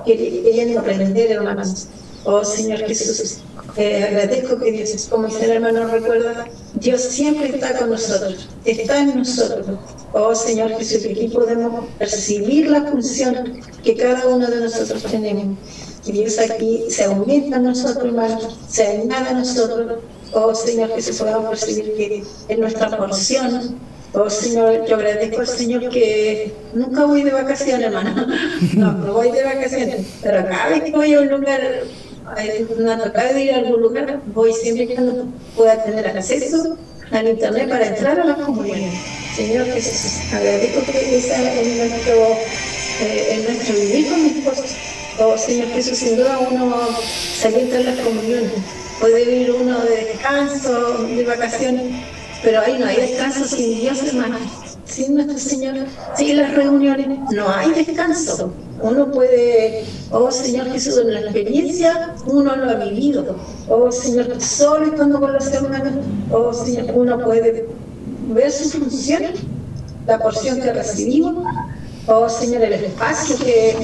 queriendo aprender, hermanos. Oh Señor Jesús, agradezco que Dios, como dice el hermano, recuerda, Dios siempre está con nosotros, está en nosotros. Oh Señor Jesús, que aquí podemos percibir la función que cada uno de nosotros tenemos. Y Dios aquí se aumenta en nosotros, hermanos, se añade a nosotros. Oh Señor Jesús, podamos percibir que es nuestra porción. Oh Señor, yo agradezco al Señor que nunca voy de vacaciones, hermano. No voy de vacaciones, pero cada vez que voy a un lugar, me ha tocado ir a algún lugar, voy siempre que no pueda tener acceso al internet para entrar a la comunidad. Señor Jesús, agradezco que esa es nuestro vivir con mi esposo. Oh Señor Jesús, sin duda uno se alienta en las comuniones, puede ir uno de descanso, de vacaciones, pero ahí no hay descanso sin Dios, hermano, sin nuestro Señor, sin las reuniones, no hay descanso. Uno puede, oh Señor Jesús, en la experiencia uno lo ha vivido. Oh Señor, solo estando con los hermanos, oh Señor, uno puede ver su función, la porción que recibimos. Oh Señor, el espacio que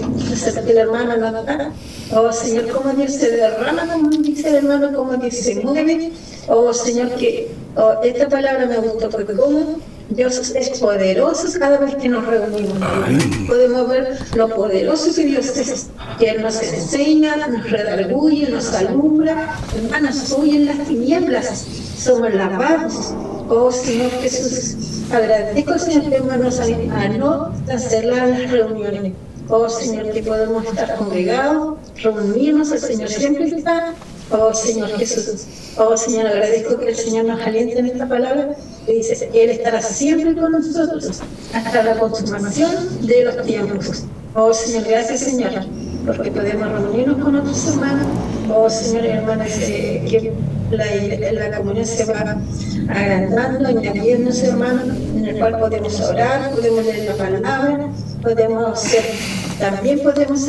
el hermano nos da. Oh Señor, cómo Dios se derrama, como dice el hermano, cómo Dios se mueve. Oh Señor, que esta palabra me gustó, porque como Dios es poderoso cada vez que nos reunimos. Podemos ver lo poderoso que Dios es, que Él nos enseña, nos redarguye, nos alumbra. Hermanos, hoy en las tinieblas somos lavados. Oh Señor Jesús, agradezco, Señor, hermanos, a no cancelar las reuniones. Oh Señor, que podemos estar congregados, reunirnos, el Señor siempre está. Oh Señor Jesús, oh Señor, agradezco que el Señor nos aliente en esta palabra, que dice que Él estará siempre con nosotros hasta la consumación de los tiempos. Oh Señor, gracias Señor, porque podemos reunirnos con otros hermanos. Oh Señor y hermanas, que la comunión se va agrandando, añadiéndose, hermanos, en el cual podemos orar, podemos leer la palabra, también podemos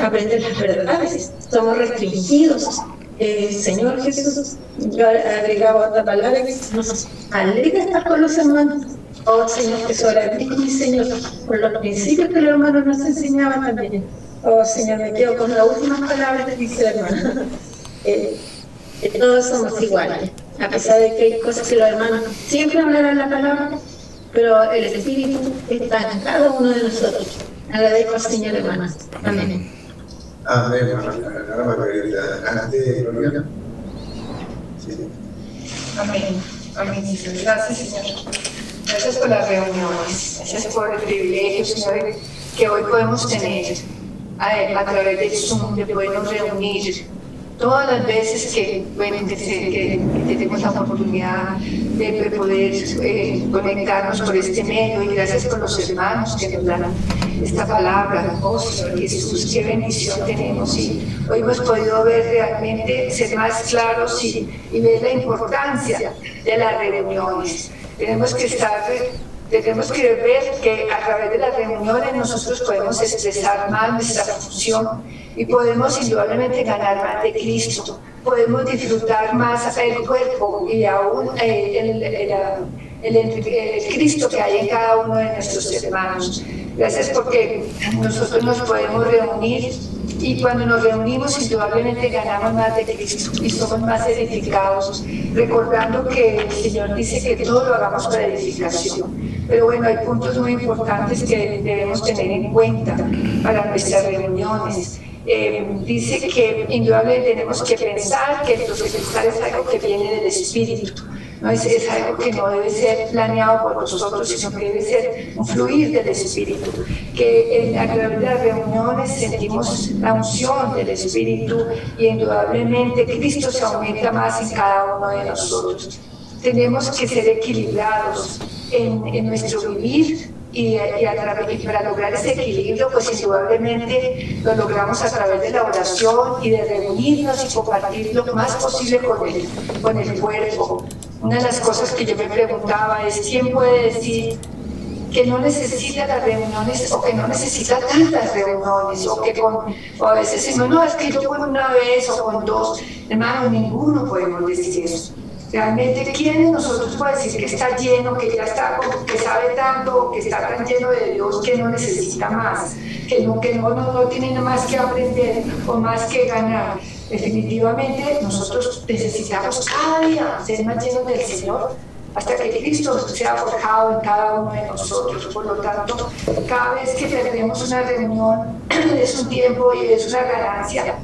aprender las verdades. Somos restringidos. Señor Jesús, yo agregaba otra palabra que nos alegra estar con los hermanos. Oh Señor Jesús, agradezco mi Señor por los principios que los hermanos nos enseñaban también. Oh Señor, me quedo con las últimas palabras que dice el hermano. Todos somos iguales, a pesar de que hay cosas que los hermanos siempre hablarán la palabra, pero el Espíritu está en cada uno de nosotros. Agradezco al Señor, hermanos. Amén. Amén, hermana Margarita. Adelante, Gloria. Sí. Amén. Amén, Señor. Gracias, Señor. Gracias por las reuniones. Gracias por el privilegio, Señor, que hoy podemos tener a través del Zoom, de podernos reunir todas las veces que tenemos la oportunidad de poder conectarnos por este medio, y gracias por los hermanos que nos dan esta palabra. Oh Señor Jesús, qué bendición tenemos, y hoy hemos podido ver realmente, ser más claros y ver la importancia de las reuniones. Tenemos que ver que a través de las reuniones nosotros podemos expresar más nuestra función y podemos indudablemente ganar más de Cristo, podemos disfrutar más el cuerpo y aún el Cristo que hay en cada uno de nuestros hermanos. Gracias porque nosotros nos podemos reunir, y cuando nos reunimos indudablemente ganamos más de Cristo y somos más edificados, recordando que el Señor dice que todo lo hagamos para edificación. Pero bueno, hay puntos muy importantes que debemos tener en cuenta para nuestras reuniones. Dice que indudablemente tenemos que pensar que el profetizar es algo que viene del Espíritu. No es algo que no debe ser planeado por nosotros, sino que debe ser un fluir del Espíritu. Que a través de las reuniones sentimos la unción del Espíritu y indudablemente Cristo se aumenta más en cada uno de nosotros. Tenemos que ser equilibrados en nuestro vivir y para lograr ese equilibrio, pues indudablemente lo logramos a través de la oración y de reunirnos y compartir lo más posible con el cuerpo. Una de las cosas que yo me preguntaba es ¿quién puede decir que no necesita las reuniones o que no necesita tantas reuniones o a veces decimos no, es que yo con una vez o con dos? Hermano, ninguno podemos decir eso. Realmente, ¿quién de nosotros puede decir que está lleno, que ya está, que sabe tanto, que está tan lleno de Dios que no necesita más, que no tiene nada más que aprender o más que ganar? Definitivamente nosotros necesitamos cada día ser más llenos del Señor hasta que Cristo sea forjado en cada uno de nosotros. Por lo tanto, cada vez que perdemos una reunión es un tiempo y es una ganancia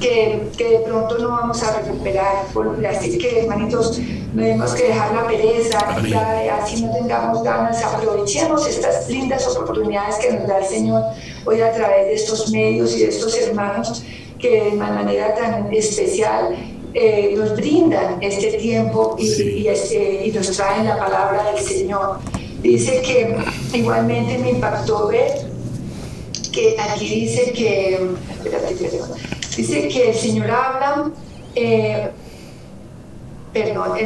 que de pronto no vamos a recuperar. Así que, hermanitos, no tenemos que dejar la pereza, así no tengamos ganas, aprovechemos estas lindas oportunidades que nos da el Señor hoy a través de estos medios y de estos hermanos que de una manera tan especial nos brindan este tiempo y nos traen la palabra del Señor. Dice que igualmente me impactó ver que aquí dice que, dice que el Señor habla, el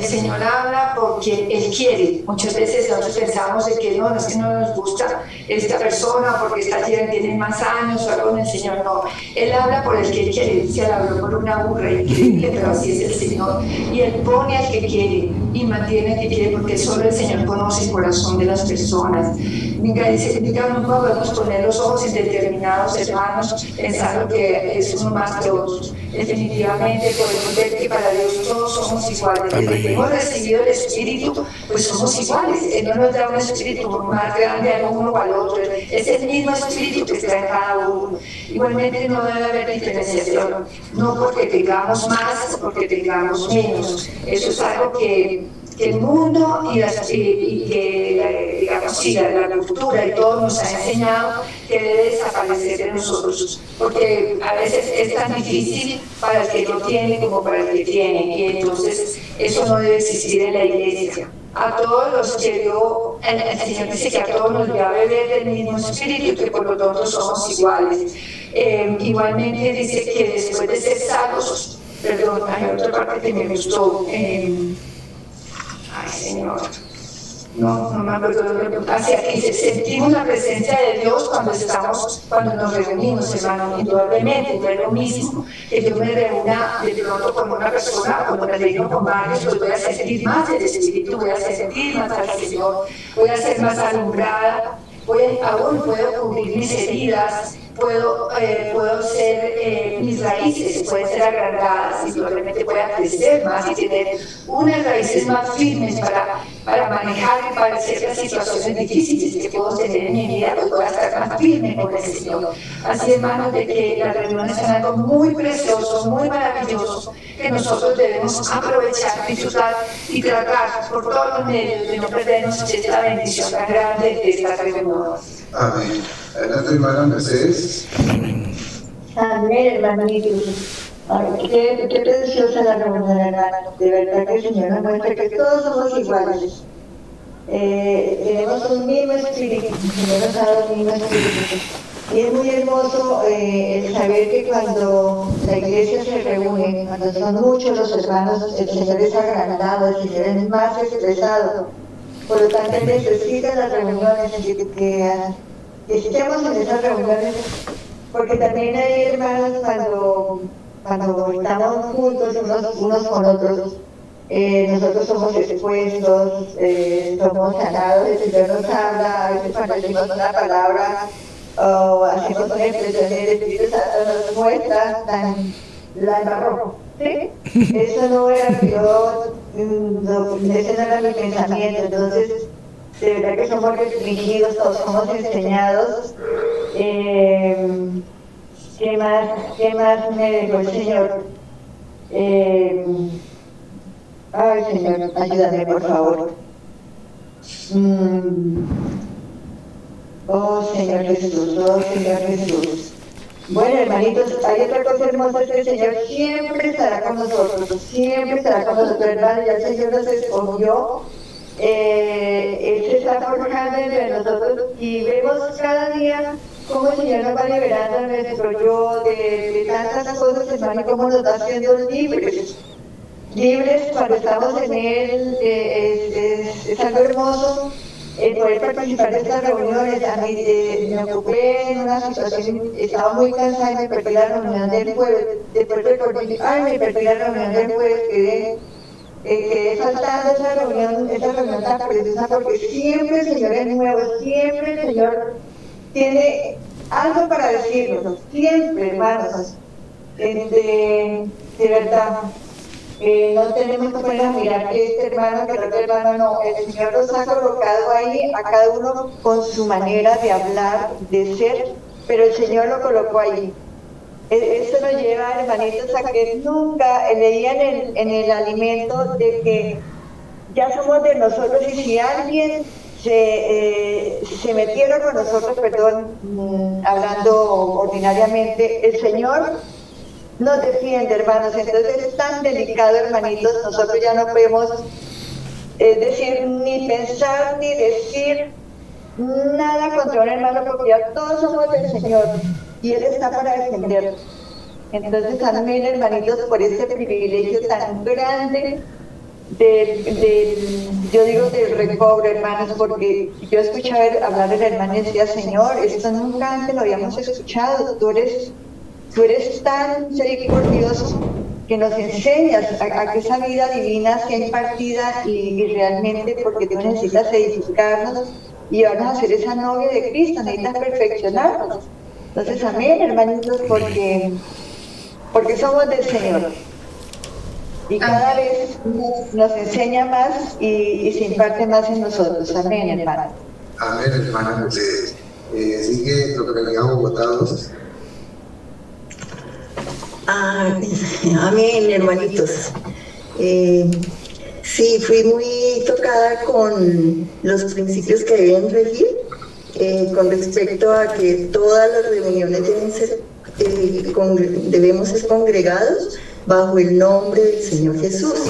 Señor habla porque Él quiere. Muchas veces nosotros pensamos de que no es que no nos gusta esta persona porque esta tiene más años o algo. El Señor no. Él habla por el que Él quiere. Se le habló por una burra increíble, pero así es el Señor. Y Él pone al que quiere y mantiene al que quiere porque solo el Señor conoce el corazón de las personas. No podemos poner los ojos en determinados hermanos pensando que es uno más que otros. Definitivamente podemos ver que para Dios todos somos iguales. Desde que hemos recibido el Espíritu, pues somos iguales. Él no nos da un espíritu más grande al uno o al otro. Es el mismo espíritu que está en cada uno. Igualmente no debe haber diferenciación. No porque tengamos más, porque tengamos menos. Eso es algo que el mundo y la cultura y todo nos ha enseñado que debe desaparecer de nosotros, porque a veces es tan difícil para el que no tiene como para el que tiene, y entonces eso no debe existir en la iglesia. A todos los que dio, el Señor dice que a todos nos dio a beber del mismo espíritu, que por lo tanto somos iguales. Igualmente dice que después de ser salvos, perdón, hay otra parte que me gustó. Ay, Señor, no me acuerdo lo que hacia que sentimos la presencia de Dios cuando nos reunimos, hermano. Indudablemente no es lo mismo que yo me reúna de pronto con una persona, cuando me reúno con varios, pues voy a sentir más el Espíritu, voy a sentir más al Señor, voy a ser más alumbrada, aún puedo cubrir mis heridas, puedo ser, mis raíces pueden ser agrandadas y probablemente pueda crecer más y tener unas raíces más firmes para manejar y para ciertas situaciones difíciles que puedo tener en mi vida, pues voy a estar más firme con el Señor. Así, hermanos, de que las reuniones son algo muy precioso, muy maravilloso, que nosotros debemos aprovechar, disfrutar y tratar por todos los medios de no perdernos esta bendición tan grande de esta reunión. Amén. Adelante, hermana Mercedes. Amén, hermanito. Qué preciosa la reunión, hermano. De verdad que el Señor nos muestra que todos somos iguales. Tenemos un mismo espíritu, el Señor nos ha dado el mismo espíritu. Y es muy hermoso el saber que cuando la iglesia se reúne, cuando son muchos los hermanos, el Señor es agrandado, el Señor es más expresado. Por lo tanto, necesita las reuniones, que estemos en esas reuniones, porque también hay hermanos cuando estamos juntos unos con otros, nosotros somos expuestos, somos sanados, el Señor nos habla, a veces cuando decimos una palabra o hacemos una expresión, el Espíritu Santo nos muestra la embarró. ¿Sí? Eso no era yo, ese no era mi pensamiento. Entonces de verdad que somos restringidos, todos somos enseñados. ¿Qué más me dejó el Señor? Ay, Señor, ayúdame, por favor. Oh, Señor Jesús, oh, Señor Jesús. Bueno, hermanitos, hay otra cosa hermosa, es que el Señor siempre estará con nosotros, siempre estará con nosotros, hermano. Ya el Señor nos escogió, Él se está forjando entre nosotros y vemos cada día cómo el Señor nos va liberando a nuestro yo de tantas cosas, hermano, y cómo nos va haciendo libres. Libres cuando estamos en Él, es algo hermoso. Poder participar de estas reuniones. A mí me ocupé en una situación, estaba muy cansada y me perdí la reunión del jueves. Después recordé, me perdí la reunión del jueves, quedé faltando esa reunión tan preciosa, porque siempre el Señor es nuevo, siempre el Señor tiene algo para decirnos, siempre, hermanos. De verdad. No tenemos que poner a mirar que este hermano, que el otro hermano, no. El Señor nos ha colocado ahí, a cada uno con su manera de hablar, de ser, pero el Señor lo colocó ahí. Esto nos lleva, hermanitos, a que nunca leían en el alimento de que ya somos de nosotros, y si alguien se metiera con nosotros, hablando ordinariamente, el Señor nos defiende, hermanos. Entonces es tan delicado, hermanitos, nosotros ya no podemos decir, ni pensar, ni decir nada contra un hermano, porque ya todos somos del Señor y Él está para defendernos. Entonces, amén, hermanitos, por este privilegio tan grande del recobro, hermanos, porque yo escuchaba hablar del hermano y decía, Señor, esto nunca antes lo habíamos escuchado. Tú eres tan misericordioso que nos enseñas a que esa vida divina sea impartida y realmente, porque tú necesitas edificarnos y llevarnos a ser esa novia de Cristo, necesitas perfeccionarnos. Entonces, amén, hermanitos, porque somos del Señor. Y cada vez nos enseña más y se imparte más en nosotros. Amén, hermano. Amén, hermana. Sigue Localidad Bogotados. Amén, hermanitos. Sí, fui muy tocada con los principios que deben regir con respecto a que todas las reuniones debemos ser congregados bajo el nombre del Señor Jesús.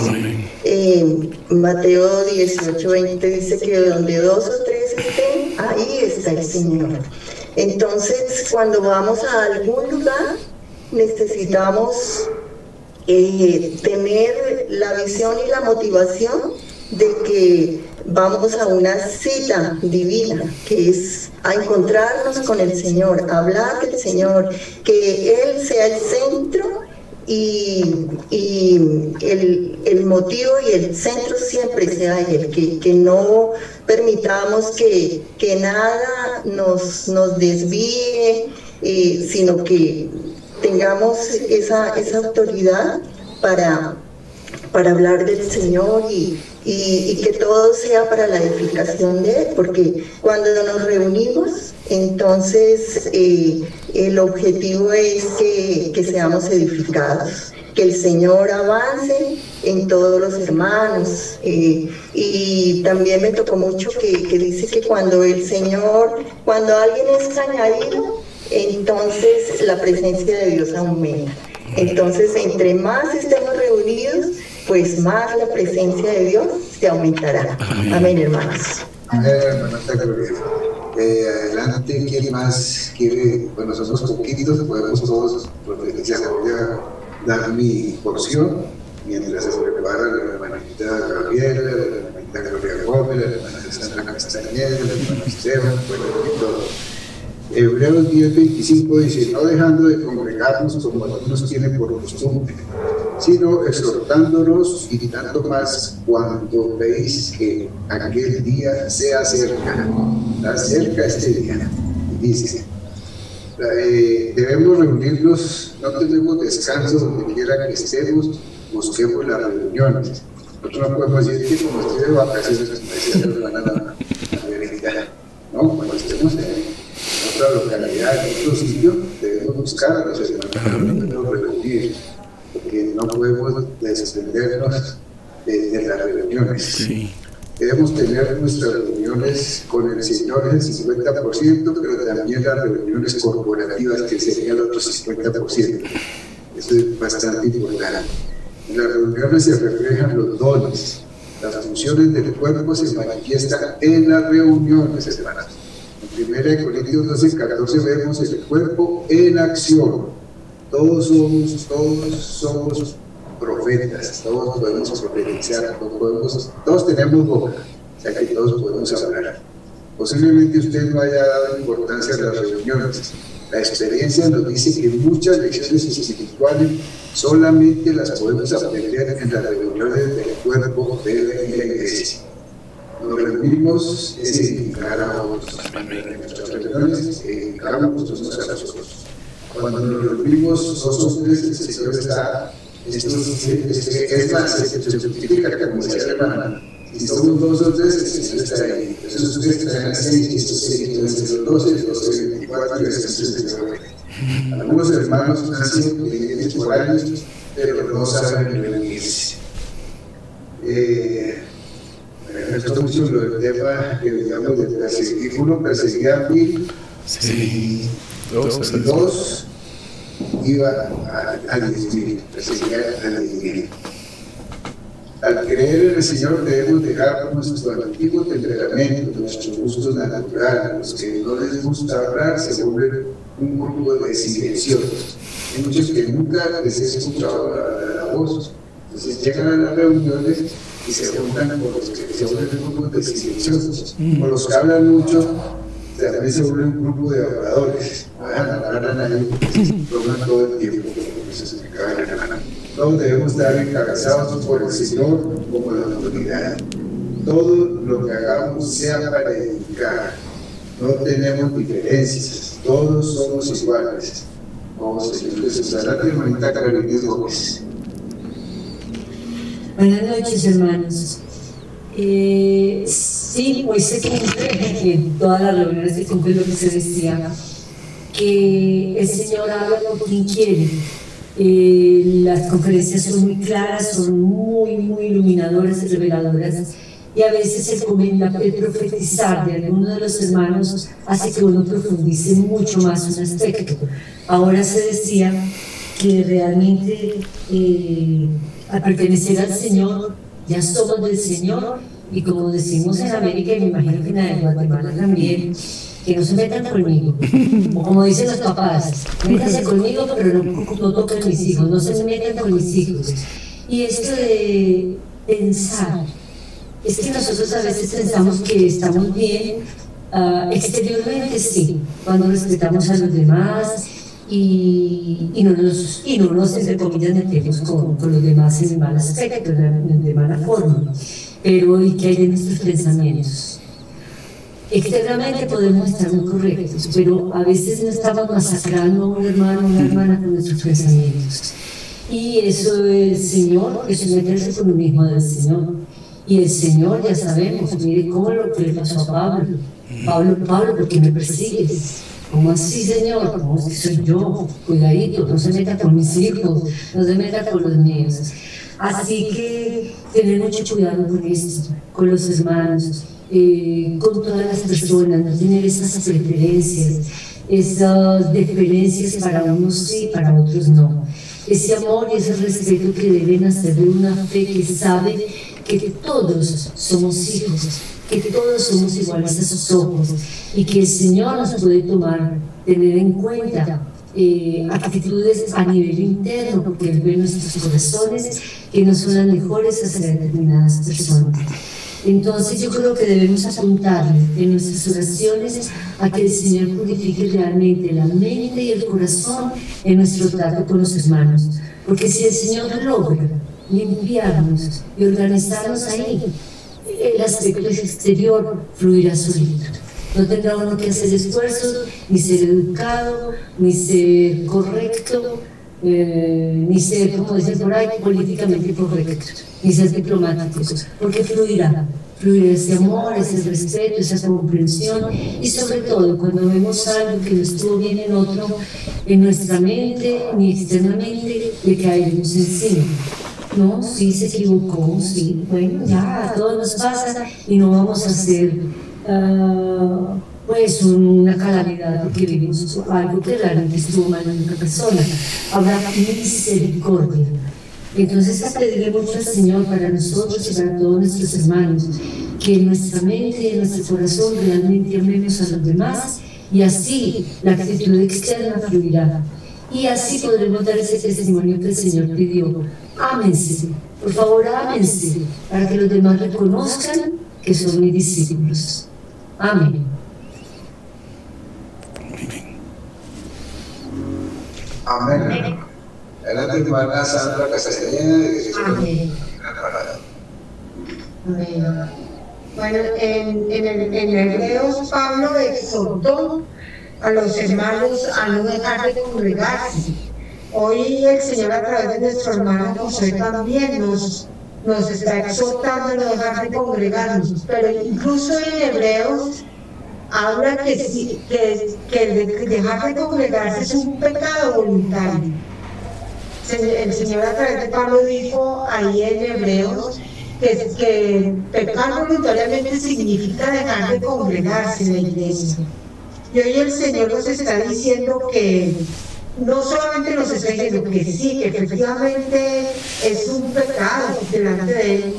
Mateo 18:20 dice que donde 2 o 3 estén, ahí está el Señor. Entonces, cuando vamos a algún lugar, necesitamos tener la visión y la motivación de que vamos a una cita divina, que es a encontrarnos con el Señor, a hablar del Señor, que Él sea el centro y el motivo y el centro siempre sea Él, que no permitamos que nada nos desvíe, sino que tengamos esa autoridad para hablar del Señor y que todo sea para la edificación de Él, porque cuando nos reunimos, entonces el objetivo es que seamos edificados, que el Señor avance en todos los hermanos. Y también me tocó mucho que dice que cuando alguien es añadido, entonces la presencia de Dios aumenta. Entonces, entre más estemos reunidos, pues más la presencia de Dios se aumentará. Amén, hermanos. Amén, hermanita Gloria. Adelante, ¿quién más quiere? Bueno, somos poquitos, podemos todos profetizar. Voy a dar mi porción mientras se prepara la hermanita Gabriela, la hermanita Gloria Gómez, la hermanita Sandra Castañeda, la hermanita Esteban, bueno, y todo. Hebreos 10:25 dice, no dejando de congregarnos como algunos tienen por costumbre, sino exhortándonos y tanto más cuando veis que aquel día se acerca. Está cerca este día. Dice, debemos reunirnos, no tenemos descanso donde quiera que estemos, busquemos las reuniones. Nosotros no podemos decir que como estoy de vacaciones, como decía la hermana ¿no? Cuando estemos en otra localidad, en otro sitio, debemos buscar a los hermanos, debemos reunir, porque no podemos desprendernos de las reuniones. Sí. Debemos tener nuestras reuniones con el Señor el 50%, pero también las reuniones corporativas, que sería el otro 50%. Eso es bastante importante. En las reuniones se reflejan los dones. Las funciones del cuerpo se manifiestan en las reuniones, hermanos. En 1 Corintios 12:14 vemos el cuerpo en acción. Todos somos profetas, todos podemos profetizar, todos tenemos boca, o sea que todos podemos hablar. Posiblemente usted no haya dado importancia a las reuniones. La experiencia nos dice que muchas lecciones espirituales solamente las podemos aprender en las reuniones del cuerpo de la iglesia. Nos reunimos es edificar a otros. En nuestras reuniones edificamos unos a los otros. Cuando nos reunimos nosotros tres, el Señor está. Es más, se justifica, como decía la hermana. Si somos 2 o 3, el Señor está ahí. Esos 3 están así, y estos 6, entonces los 12, los 24, y esos 19. Algunos hermanos han sido creyentes por años, pero no saben reunirse. Me gustó mucho el tema que digamos de perseguir. Uno perseguía a 1000, Sí. y 2 iba a 10.000, perseguía a 10.000. Al creer en el Señor debemos dejar nuestro antiguo temperamento, nuestros gustos naturales. Los que no les gusta hablar se vuelven un grupo de silenciosos. Hay muchos que nunca les he escuchado la voz. Entonces llegan a las reuniones y se juntan con los que se vuelven un grupo de silenciosos. Con los que hablan mucho, también se vuelven un grupo de habladores. Hablan ahí, toman todo el tiempo, como se explicaba en la hermana. Todos debemos estar encabezados por el Señor como la autoridad. Todo lo que hagamos sea para edificar. No tenemos diferencias. Todos somos iguales. Vamos, Señor Jesús. Adelante, hermanita Carolina Gómez. Buenas noches, hermanos. Sí, hoy se cumple, en todas las reuniones se cumple lo que se decía, que el Señor habla con quien quiere. Las conferencias son muy claras, son muy iluminadoras y reveladoras, y a veces el profetizar de alguno de los hermanos hace que uno profundice mucho más un aspecto. Ahora se decía que realmente al pertenecer al Señor ya somos del Señor, y como decimos en América, y me imagino que en Guatemala también, que no se metan conmigo, o como dicen los papás, métanse conmigo pero no toquen mis hijos, no se metan con mis hijos. Y esto de pensar, es que nosotros a veces pensamos que estamos bien, exteriormente sí, cuando respetamos a los demás y no nos entre comillas metemos con los demás en mal aspecto, de mala forma, pero ¿y qué hay de nuestros pensamientos? Externamente podemos estar muy correctos, pero a veces no estamos masacrando a un hermano o una hermana con nuestros pensamientos. Y eso el Señor, eso es meterse con un hijo del Señor. Y el Señor, ya sabemos, mire cómo lo que le pasó a Pablo. Pablo, ¿por qué me persigues? ¿Cómo así, Señor? ¿Cómo es que soy yo? Cuidadito, no se meta con mis hijos, no se meta con los míos. Así que tener mucho cuidado con esto, con los hermanos. Con todas las personas, no tener esas preferencias, esas deferencias para unos sí, para otros no. Ese amor y ese respeto que deben hacer de una fe que sabe que todos somos hijos, que todos somos iguales a sus ojos y que el Señor nos puede tener en cuenta actitudes a nivel interno, porque Él ve nuestros corazones que no son las mejores hacia determinadas personas. Entonces yo creo que debemos apuntarle en nuestras oraciones a que el Señor purifique realmente la mente y el corazón en nuestro trato con los hermanos, porque si el Señor logra limpiarnos y organizarnos ahí, el aspecto exterior fluirá solito. No tendrá uno que hacer esfuerzos, ni ser educado, ni ser correcto, ni ser, como dicen por ahí, políticamente correcto, ni ser diplomáticos, porque fluirá fluir ese amor, ese respeto, esa comprensión, y sobre todo cuando vemos algo que no estuvo bien en otro, en nuestra mente ni externamente, le caemos encima. No, sí se equivocó, sí, bueno, ya a todos nos pasa y no vamos a hacer pues una calamidad porque vimos algo que realmente estuvo mal en otra persona. Habrá misericordia. Entonces a pedirle mucho al Señor para nosotros y para todos nuestros hermanos, que en nuestra mente y en nuestro corazón realmente amemos a los demás, y así la actitud externa fluirá. Y así podremos dar ese testimonio que el Señor pidió. Ámense, por favor, ámense, para que los demás reconozcan que son mis discípulos. Amén. Amén. Adelante, hermana Sandra Castellana. Amén. Amén. Bueno, en Hebreos, Pablo exhortó a los hermanos a no dejar de congregarse. Hoy el Señor, a través de nuestro hermano José, también nos está exhortando a no dejar de congregarnos. Pero incluso en Hebreos habla que dejar de congregarse es un pecado voluntario. El Señor, a través de Pablo, dijo ahí en Hebreos que pecar voluntariamente significa dejar de congregarse en la iglesia. Y hoy el Señor nos está diciendo que no solamente nos está diciendo que sí, que efectivamente es un pecado delante de Él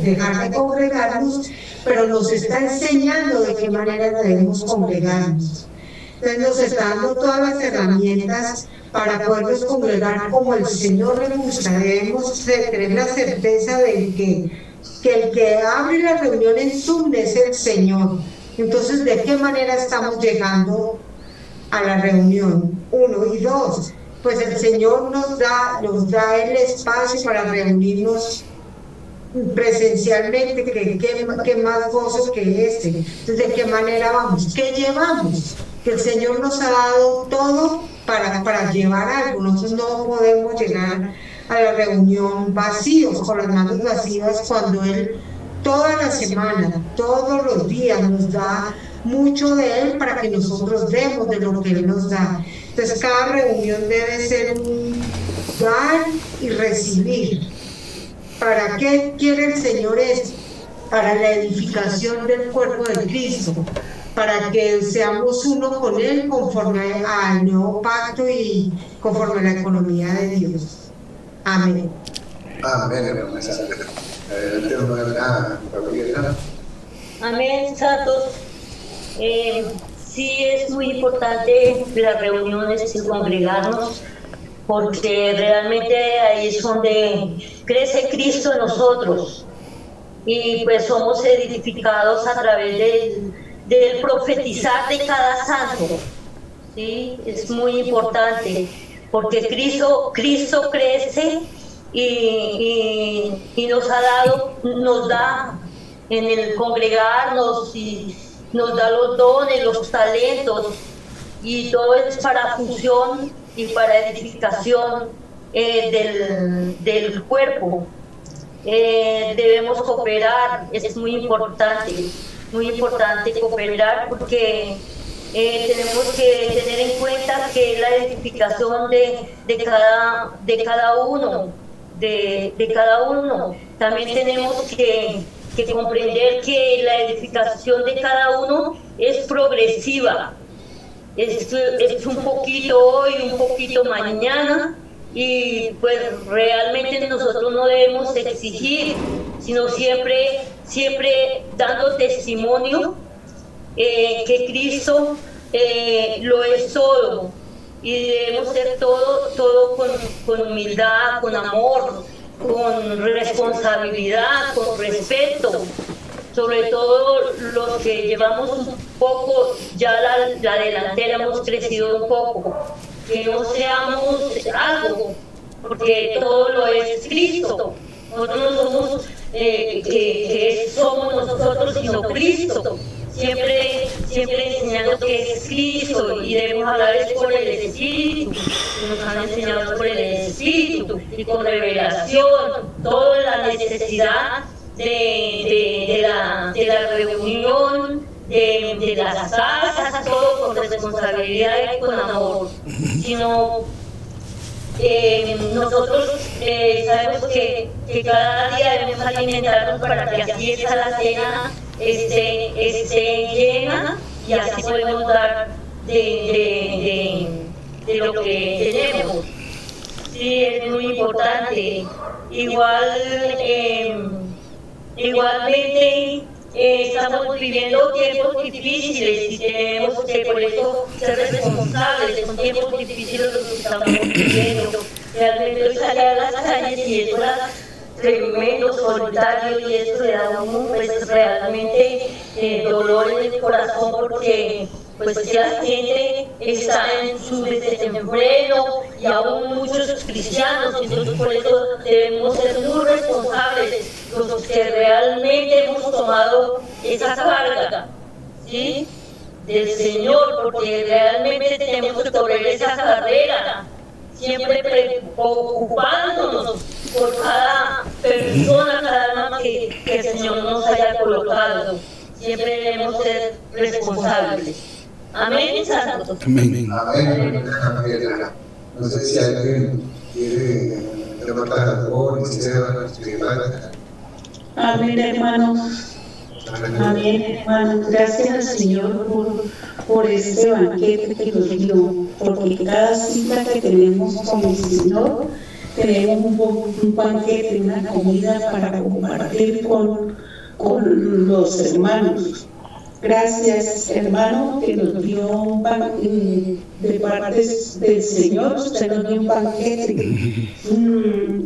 dejar de congregarnos, pero nos está enseñando de qué manera debemos congregarnos. Entonces nos está dando todas las herramientas para podernos congregar como el Señor le gusta. Debemos tener la certeza de que el que abre la reunión en Zoom es el Señor. Entonces, ¿de qué manera estamos llegando a la reunión? 1 y 2, pues el Señor nos da el espacio para reunirnos presencialmente, que más gozo que este. Entonces, ¿de qué manera vamos? ¿Qué llevamos? Que el Señor nos ha dado todo para llevar algo. Nosotros no podemos llegar a la reunión vacíos, con las manos vacías, cuando Él toda la semana, todos los días nos da mucho de Él para que nosotros demos de lo que Él nos da. Entonces cada reunión debe ser un dar y recibir. ¿Para qué quiere el Señor esto? Para la edificación del cuerpo de Cristo, para que seamos uno con Él conforme al nuevo pacto y conforme a la economía de Dios. Amén. Amén, hermana Sandra. Adelante, hermana Gabriela. Amén, santos. Sí es muy importante las reuniones y congregarnos, porque realmente ahí es donde crece Cristo en nosotros, y pues somos edificados a través del profetizar de cada santo. ¿Sí? Es muy importante, porque Cristo crece y nos da en el congregarnos, y nos da los dones, los talentos, y todo es para función y para edificación del cuerpo. Debemos cooperar, es muy importante cooperar, porque tenemos que tener en cuenta que la edificación de cada uno. También tenemos que comprender que la edificación de cada uno es progresiva. Es un poquito hoy, un poquito mañana, y pues realmente nosotros no debemos exigir, sino siempre dando testimonio que Cristo lo es todo, y debemos ser todo con humildad, con amor, con responsabilidad, con respeto. Sobre todo los que llevamos un poco, ya la delantera hemos crecido un poco, que no seamos algo, porque todo lo es Cristo. Nosotros no somos que somos nosotros, sino Cristo. Siempre enseñando que es Cristo, y debemos hablar es por el Espíritu. Nos han enseñado por el Espíritu y con revelación, toda la necesidad de la reunión, de las salsas, todo con responsabilidad y con amor, sino nosotros sabemos que cada día debemos alimentarnos para que así esta la cena esté llena y así podemos dar de lo que tenemos. Sí, es muy importante. Igualmente estamos viviendo tiempos difíciles y tenemos que por eso ser responsables. Son tiempos difíciles los que estamos viviendo. Realmente hoy salir a las calles y eso era tremendo, solitario, y eso le da a uno pues realmente dolor en el corazón, porque pues que la gente está en su desenfreno y aún muchos cristianos, entonces por eso debemos ser muy responsables los que realmente hemos tomado esa carga, ¿sí?, del Señor, porque realmente tenemos que correr esa carrera, siempre preocupándonos por cada persona, cada alma que el Señor nos haya colocado. Siempre debemos ser responsables. Amén, santo. Amén. Amén. No sé si alguien quiere levantar algo, amén, hermano. Amén, hermano. Gracias al Señor por este banquete que nos dio, porque cada cita que tenemos con el Señor, tenemos un banquete, una comida para compartir con los hermanos. Gracias, hermano, que nos dio un banquete de parte del Señor. Usted nos dio un banquete,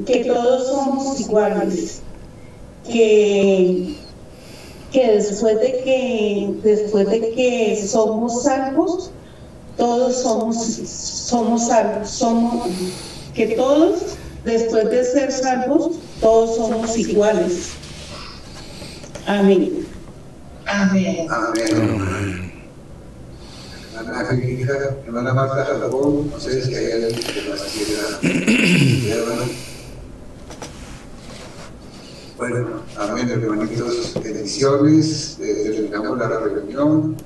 que todos somos iguales, que después de que somos salvos, todos somos salvos, que todos, después de ser salvos, todos somos iguales. Amén. Amén. Amén. Hermana Marta Jalabón, no sé si hay alguien que más quiera. Bueno, amén, hermanitos, bendiciones, terminamos la reunión.